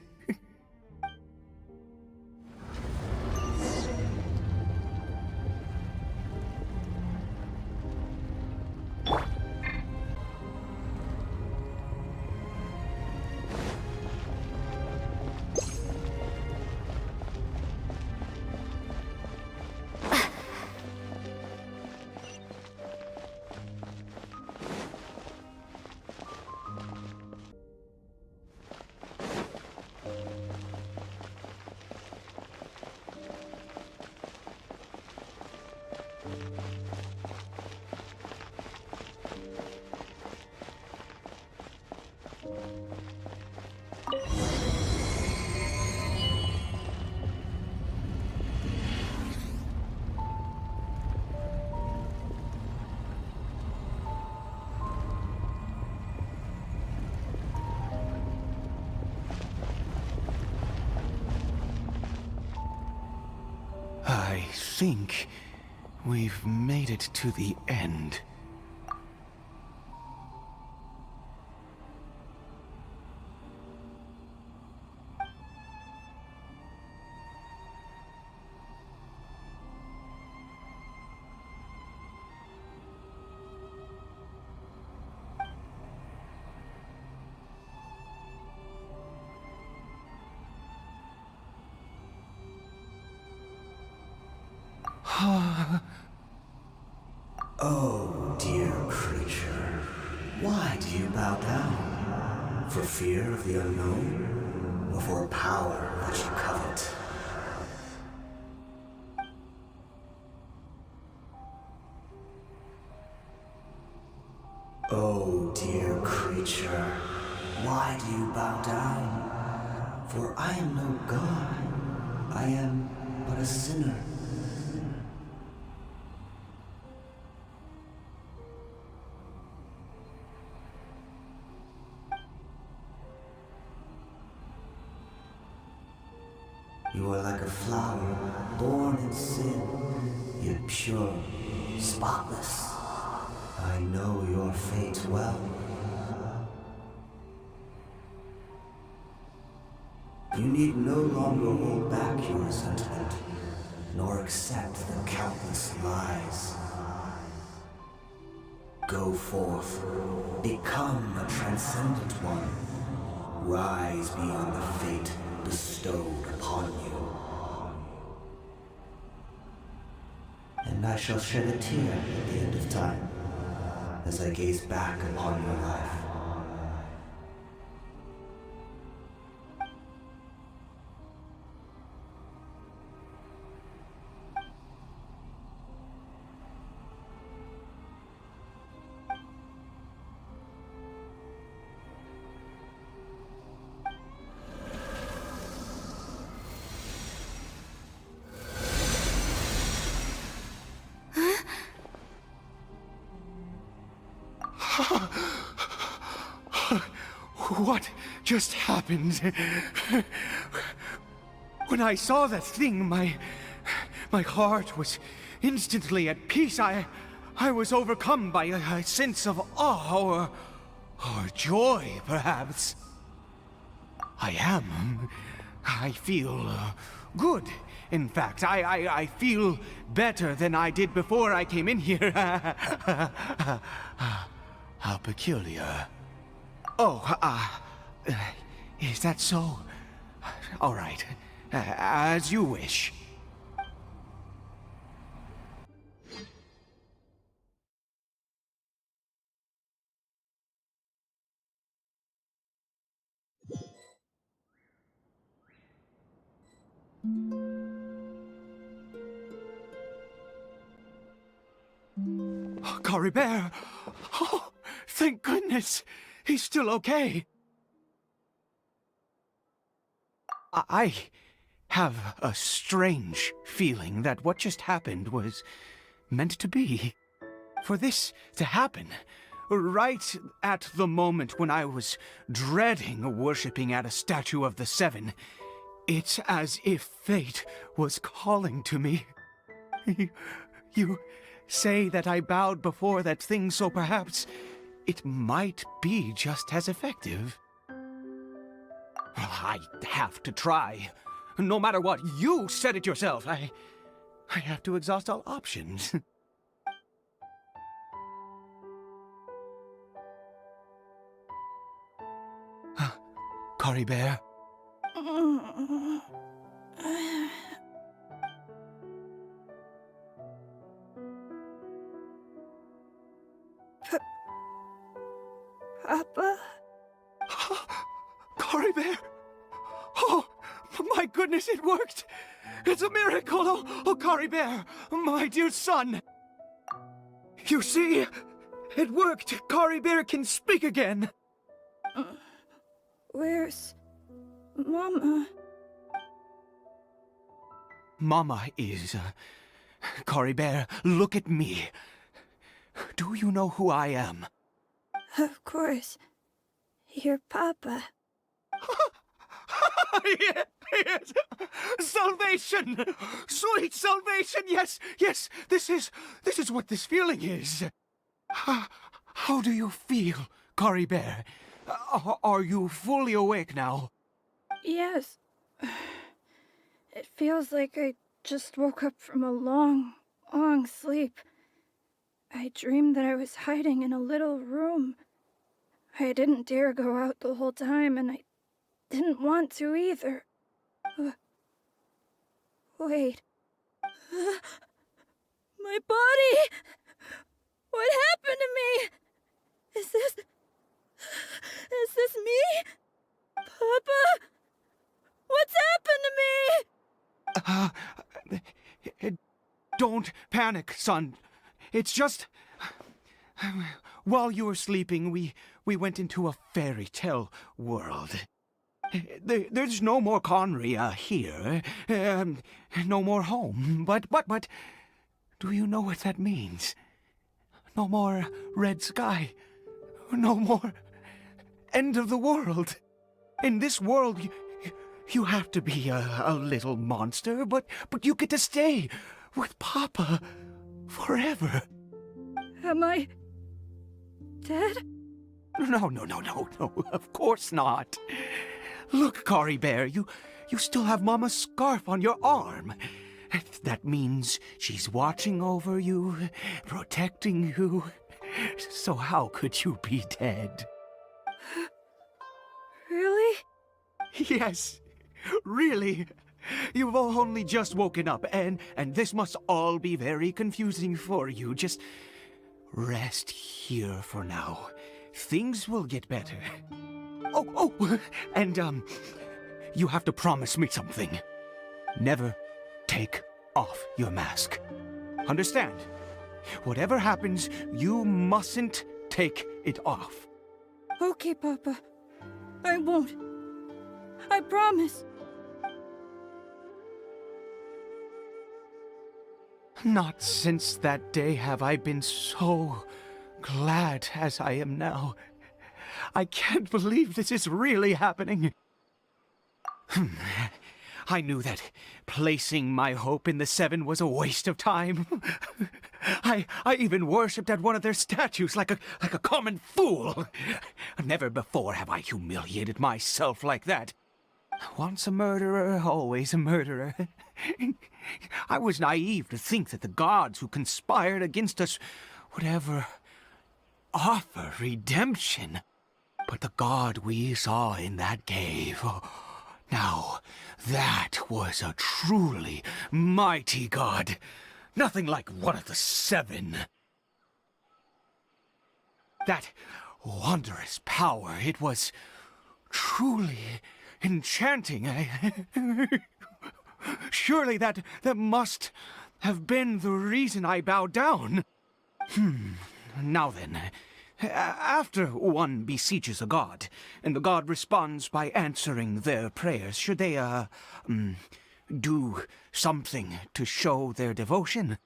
I think we've made it to the end. Oh, dear creature, why do you bow down? For fear of the unknown? Or for power that you covet? Oh, dear creature, why do you bow down? For I am no god. I am but a sinner. You are like a flower, born in sin, yet pure, spotless. I know your fate well. You need no longer hold back your resentment, nor accept the countless lies. Go forth, become a transcendent one. Rise beyond the fate bestowed upon you. And I shall shed a tear at the end of time, as I gaze back upon your life. What just happened? When I saw that thing, my heart was instantly at peace. I was overcome by a sense of awe or joy, perhaps. I am. I feel good. In fact, I feel better than I did before I came in here. How peculiar. Oh, is that so? All right. As you wish. Caribert! Oh, thank goodness! He's still okay! I have a strange feeling that what just happened was meant to be. For this to happen, right at the moment when I was dreading worshipping at a statue of the Seven, it's as if fate was calling to me. You say that I bowed before that thing, so perhaps it might be just as effective. I have to try. No matter what, you said it yourself. I have to exhaust all options. Caribert? Papa? Caribert! Oh, my goodness, it worked! It's a miracle! Oh, Caribert, my dear son! You see? It worked! Caribert can speak again! Where's Mama? Mama is... Caribert, look at me. Do you know who I am? Of course. Your Papa. Yes! Salvation! Sweet salvation! Yes, yes! This is what this feeling is. How do you feel, Caribert? Are you fully awake now? Yes. It feels like I just woke up from a long, long sleep. I dreamed that I was hiding in a little room. I didn't dare go out the whole time, and I didn't want to either. Wait. My body! What happened to me? Is this me? Papa? What's happened to me? Don't panic, son. It's just... While you were sleeping, we went into a fairy tale world. There's no more Conria here. No more home. But, do you know what that means? No more red sky. No more end of the world. In this world, you have to be a little monster, but you get to stay with Papa forever. Am I dead? No, of course not. Look, Caribert, you still have Mama's scarf on your arm. That means she's watching over you, protecting you. So how could you be dead? Really? Yes, really. You've only just woken up, and this must all be very confusing for you. Just rest here for now. Things will get better. Oh, and, you have to promise me something. Never take off your mask. Understand? Whatever happens, you mustn't take it off. Okay, Papa. I won't. I promise. Not since that day have I been so glad as I am now. I can't believe this is really happening. I knew that placing my hope in the Seven was a waste of time. I even worshipped at one of their statues like a common fool. Never before have I humiliated myself like that. Once a murderer, always a murderer. I was naive to think that the gods who conspired against us would ever offer redemption. But the god we saw in that cave, now that was a truly mighty god. Nothing like one of the seven. That wondrous power, it was truly enchanting. Surely that must have been the reason I bowed down. Now then, after one beseeches a god, and the god responds by answering their prayers, should they, do something to show their devotion?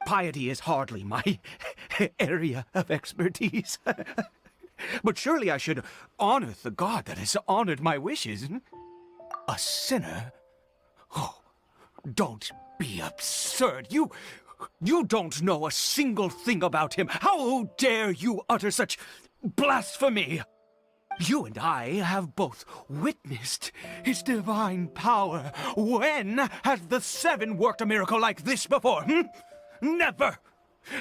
Piety is hardly my area of expertise. But surely I should honor the god that has honored my wishes. A sinner? Oh, don't be absurd. You don't know a single thing about him. How dare you utter such blasphemy? You and I have both witnessed his divine power. When has the Seven worked a miracle like this before? Never!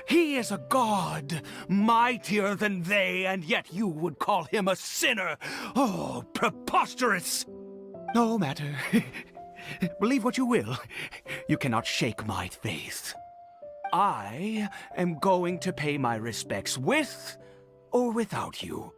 He is a god, mightier than they, and yet you would call him a sinner. Oh, preposterous! No matter. Believe what you will. You cannot shake my faith. I am going to pay my respects with or without you.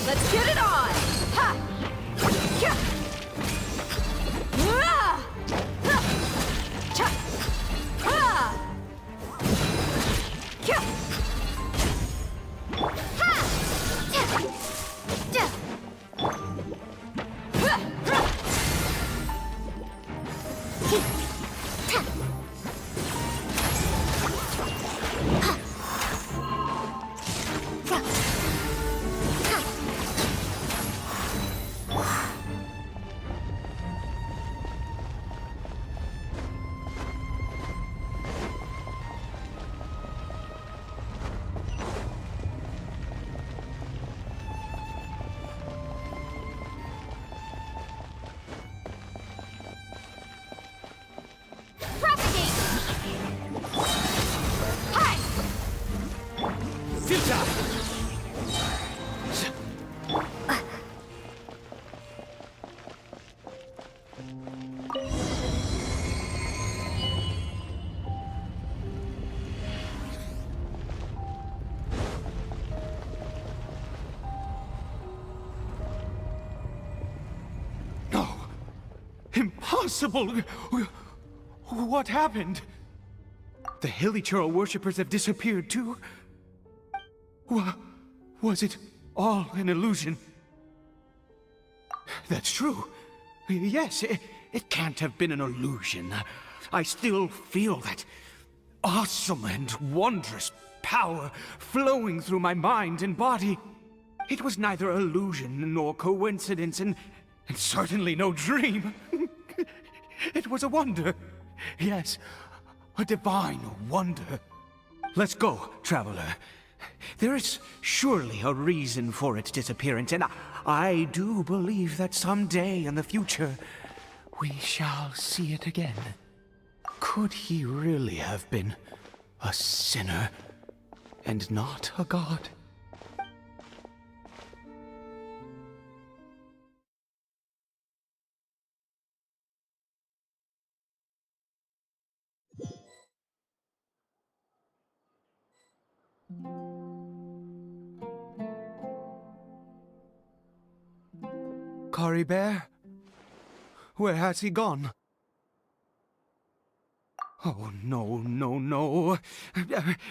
Let's get it on! Ha! Yeah! Ah! Ha! Cha! Ah! Yeah! Ha! Yeah! Yeah! Ha! Ha! Hi! Ta! Ha! Ra! Impossible! What happened? The Hilichurl worshippers have disappeared too? Was it all an illusion? That's true. Yes, it can't have been an illusion. I still feel that awesome and wondrous power flowing through my mind and body. It was neither illusion nor coincidence, and certainly no dream. It was a wonder. Yes, a divine wonder. Let's go, traveler. There is surely a reason for its disappearance, and I do believe that someday in the future we shall see it again. Could he really have been a sinner and not a god? Caribert? Where has he gone? Oh, no, no, no.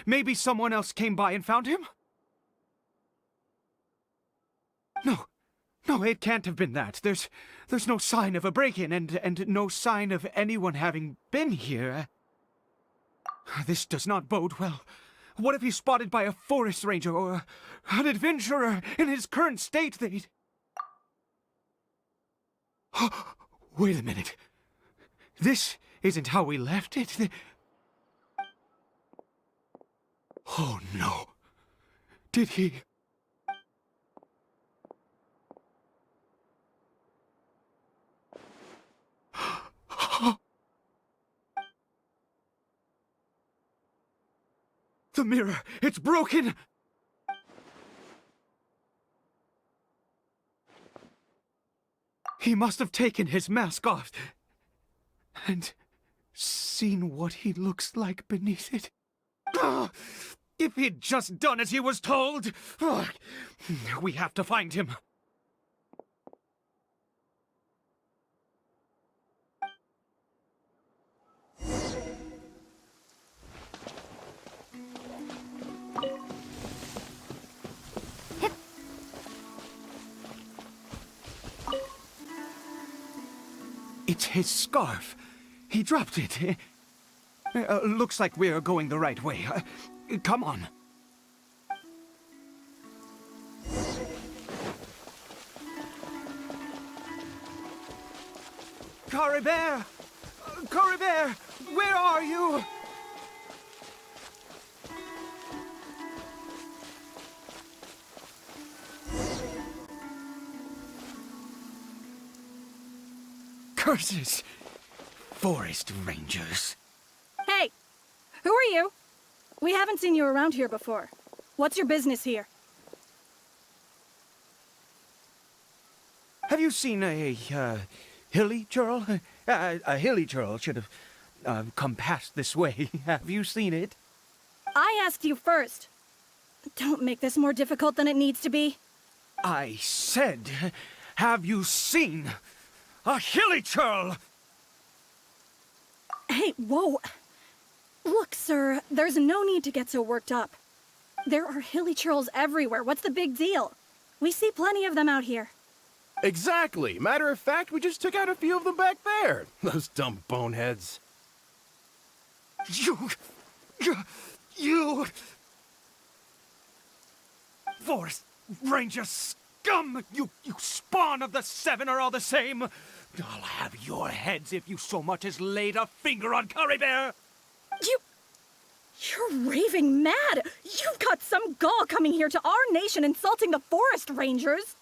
Maybe someone else came by and found him? No, it can't have been that. There's no sign of a break-in and no sign of anyone having been here. This does not bode well. What if he's spotted by a forest ranger or an adventurer in his current state? They'd... Wait a minute. This isn't how we left it. Oh, no. Did he... The mirror! It's broken! He must have taken his mask off and seen what he looks like beneath it. If he'd just done as he was told! We have to find him. It's his scarf. He dropped it. Looks like we're going the right way. Come on. Caribert! Caribert! Where are you? Curses! Forest rangers. Hey! Who are you? We haven't seen you around here before. What's your business here? Have you seen a hilly churl? A hilly churl should have come past this way. Have you seen it? I asked you first. Don't make this more difficult than it needs to be. I said, have you seen a hilly churl? Hey, whoa. Look, sir, there's no need to get so worked up. There are hilly churls everywhere. What's the big deal? We see plenty of them out here. Exactly. Matter of fact, we just took out a few of them back there. Those dumb boneheads. You... Forest Ranger scum! You spawn of the Seven are all the same! I'll have your heads if you so much as laid a finger on Caribert! You're raving mad! You've got some gall coming here to our nation insulting the Forest Rangers!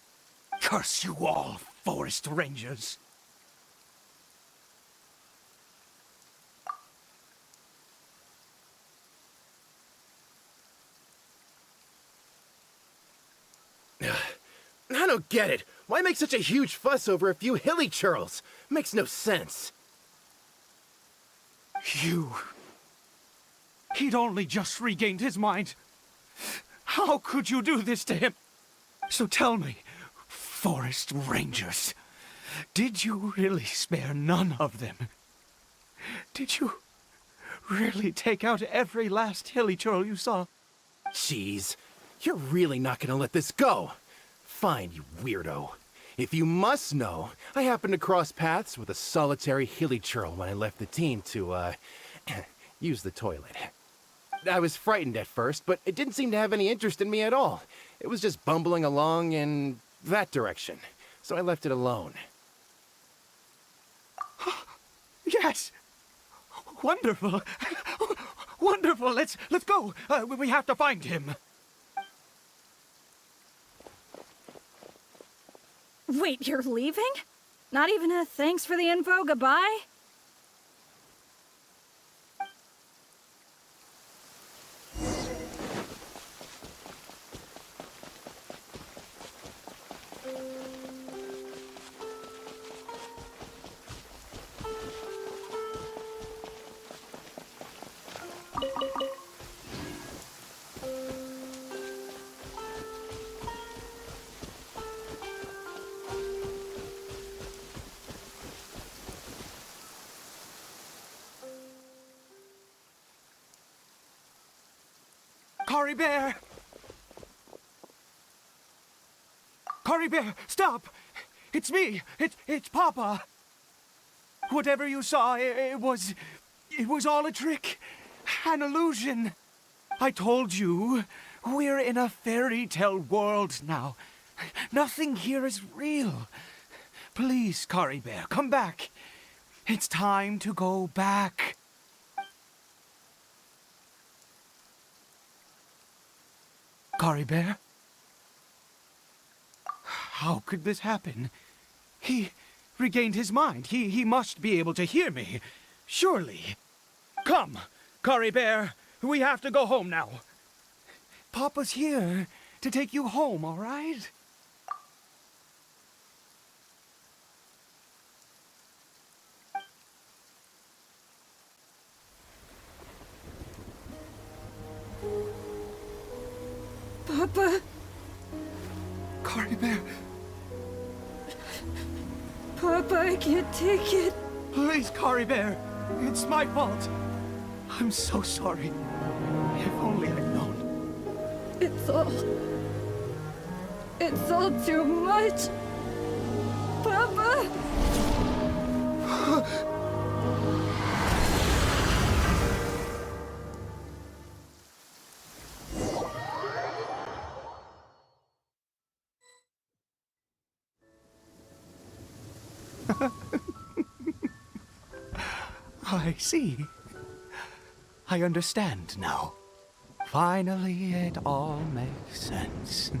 Curse you all, Forest Rangers! I don't get it. Why make such a huge fuss over a few hilly churls? Makes no sense. He'd only just regained his mind. How could you do this to him? So tell me, Forest Rangers, did you really spare none of them? Did you really take out every last hilly churl you saw? Jeez, you're really not gonna let this go. Fine, you weirdo. If you must know, I happened to cross paths with a solitary hilly-churl when I left the team to, use the toilet. I was frightened at first, but it didn't seem to have any interest in me at all. It was just bumbling along in that direction, so I left it alone. Yes! Wonderful! Wonderful! Let's go! We have to find him! Wait, you're leaving? Not even a thanks for the info, goodbye? Cory Bear! Cory Bear, stop! It's me! It's Papa! Whatever you saw, it was all a trick. An illusion. I told you, we're in a fairy tale world now. Nothing here is real. Please, Cory Bear, come back. It's time to go back. Cory Bear? How could this happen? He regained his mind. He must be able to hear me. Surely. Come, Cory Bear. We have to go home now. Papa's here to take you home, all right? Papa? Cory Bear. Papa, I can't take it. Please, Cory Bear. It's my fault. I'm so sorry. If only I'd known. It's all too much. Papa! I see. I understand now. Finally, it all makes sense.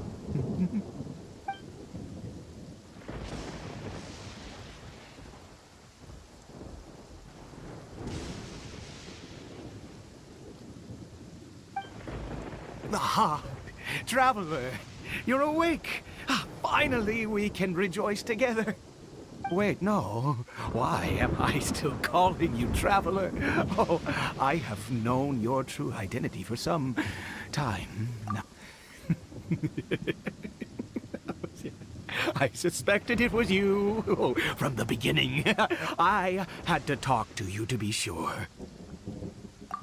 Aha! Traveler! You're awake! Finally, we can rejoice together. Wait, no. Why am I still calling you Traveler? Oh, I have known your true identity for some time now. I suspected it was you from the beginning. I had to talk to you to be sure.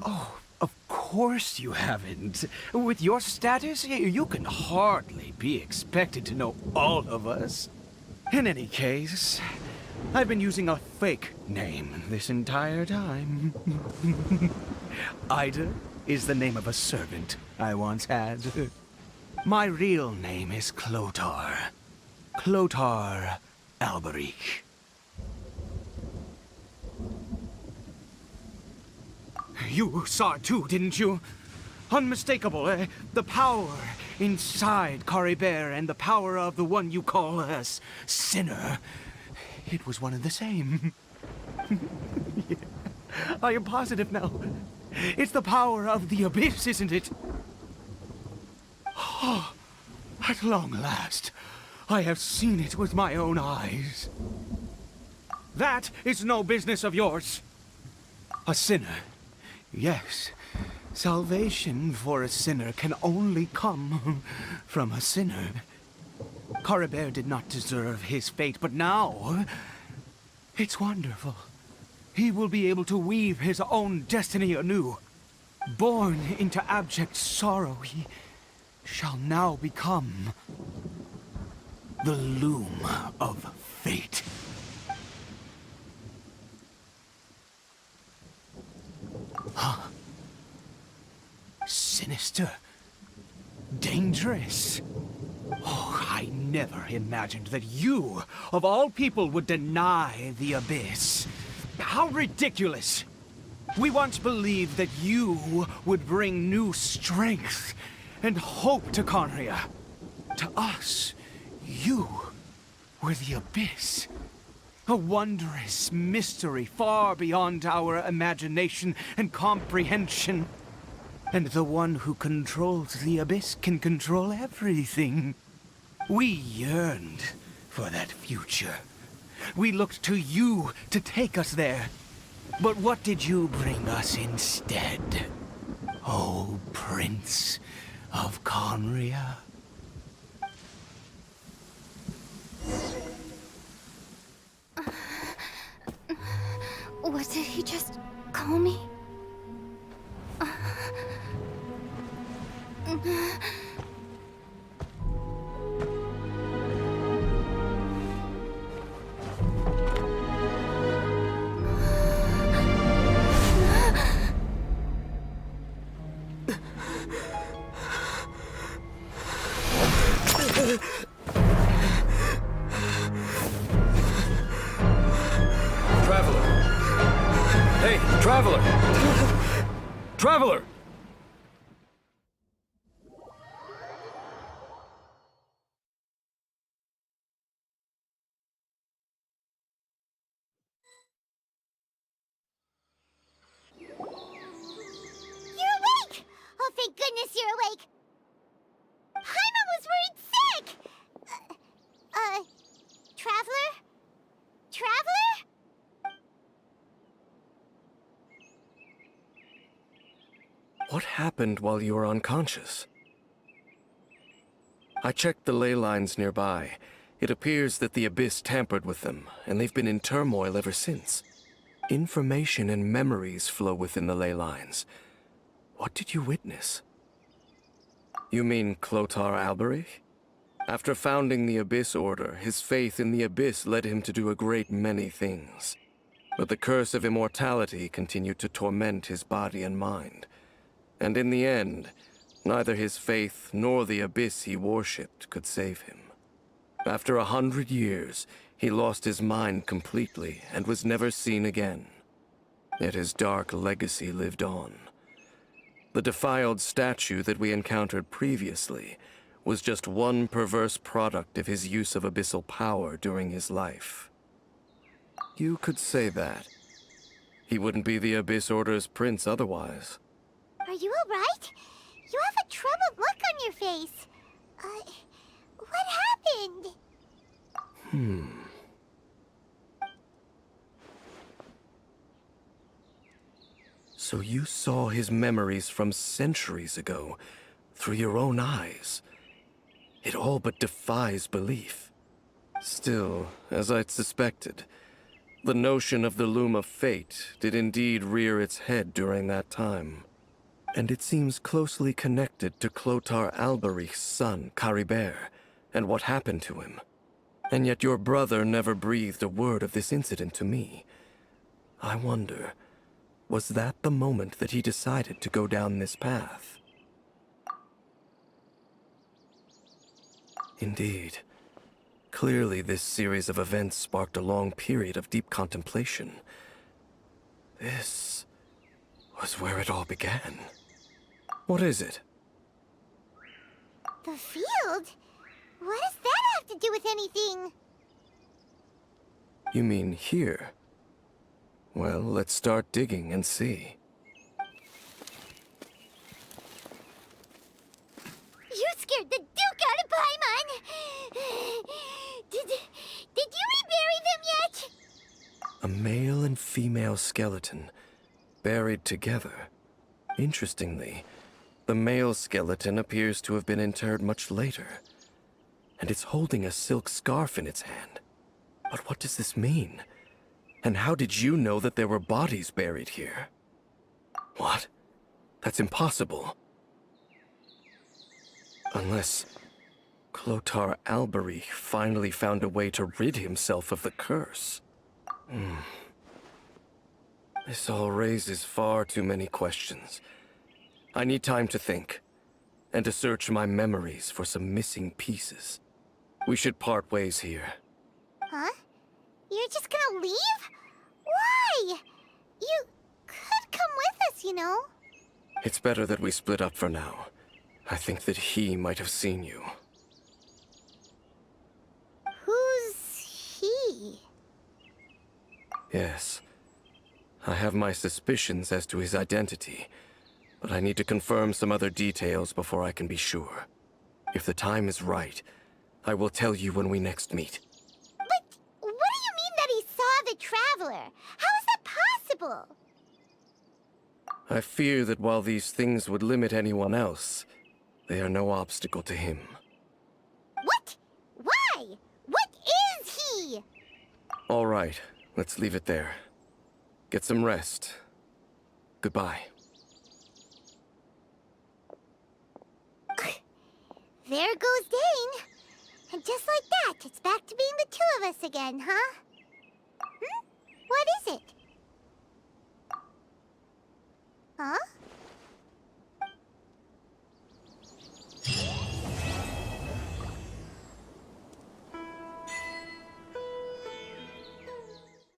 Oh, of course you haven't. With your status, you can hardly be expected to know all of us. In any case, I've been using a fake name this entire time. Ida is the name of a servant I once had. My real name is Clothar. Clothar Alberic. You saw it too, didn't you? Unmistakable, the power inside Cory Bear and the power of the one you call a sinner. It was one and the same. Yeah. I am positive now. It's the power of the abyss, isn't it? Oh, at long last, I have seen it with my own eyes. That is no business of yours. A sinner. Yes. Salvation for a sinner can only come from a sinner. Cory Bear did not deserve his fate, but now it's wonderful. He will be able to weave his own destiny anew. Born into abject sorrow, he shall now become The loom of fate. Huh? Sinister. Dangerous. Oh, I never imagined that you, of all people, would deny the Abyss. How ridiculous! We once believed that you would bring new strength and hope to Conria. To us, you were the Abyss. A wondrous mystery far beyond our imagination and comprehension. And the one who controls the Abyss can control everything. We yearned for that future. We looked to you to take us there. But what did you bring us instead? Oh, Prince of Conria? What did he just call me? Traveler! Hey, Traveler! Traveler! You're awake! Oh, thank goodness you're awake! Paimon was worried sick! Traveler? Traveler? What happened while you were unconscious? I checked the ley lines nearby. It appears that the Abyss tampered with them, and they've been in turmoil ever since. Information and memories flow within the ley lines. What did you witness? You mean Clothar Alberich? After founding the Abyss Order, his faith in the Abyss led him to do a great many things. But the curse of immortality continued to torment his body and mind. And in the end, neither his faith nor the Abyss he worshipped could save him. After 100 years, he lost his mind completely and was never seen again. Yet his dark legacy lived on. The defiled statue that we encountered previously was just one perverse product of his use of abyssal power during his life. You could say that. He wouldn't be the Abyss Order's prince otherwise. Are you alright? You have a troubled look on your face. What happened? So you saw his memories from centuries ago through your own eyes. It all but defies belief. Still, as I'd suspected, the notion of the Loom of Fate did indeed rear its head during that time. And it seems closely connected to Clothar Alberich's son, Caribert, and what happened to him. And yet your brother never breathed a word of this incident to me. I wonder, was that the moment that he decided to go down this path? Indeed. Clearly, this series of events sparked a long period of deep contemplation. This was where it all began. What is it? The field? What does that have to do with anything? You mean here? Well, let's start digging and see. You scared the Duke out of Paimon! Did you rebury them yet? A male and female skeleton, buried together. Interestingly, the male skeleton appears to have been interred much later, and it's holding a silk scarf in its hand. But what does this mean? And how did you know that there were bodies buried here? What? That's impossible. Unless Clotar Albery finally found a way to rid himself of the curse. This all raises far too many questions. I need time to think, and to search my memories for some missing pieces. We should part ways here. Huh? You're just gonna leave? Why? You could come with us, you know. It's better that we split up for now. I think that he might have seen you. Who's he? Yes. I have my suspicions as to his identity, but I need to confirm some other details before I can be sure. If the time is right, I will tell you when we next meet. But what do you mean that he saw the Traveler? How is that possible? I fear that while these things would limit anyone else, they are no obstacle to him. What? Why? What is he? All right, let's leave it there. Get some rest. Goodbye. There goes Dane. And just like that, it's back to being the two of us again, huh?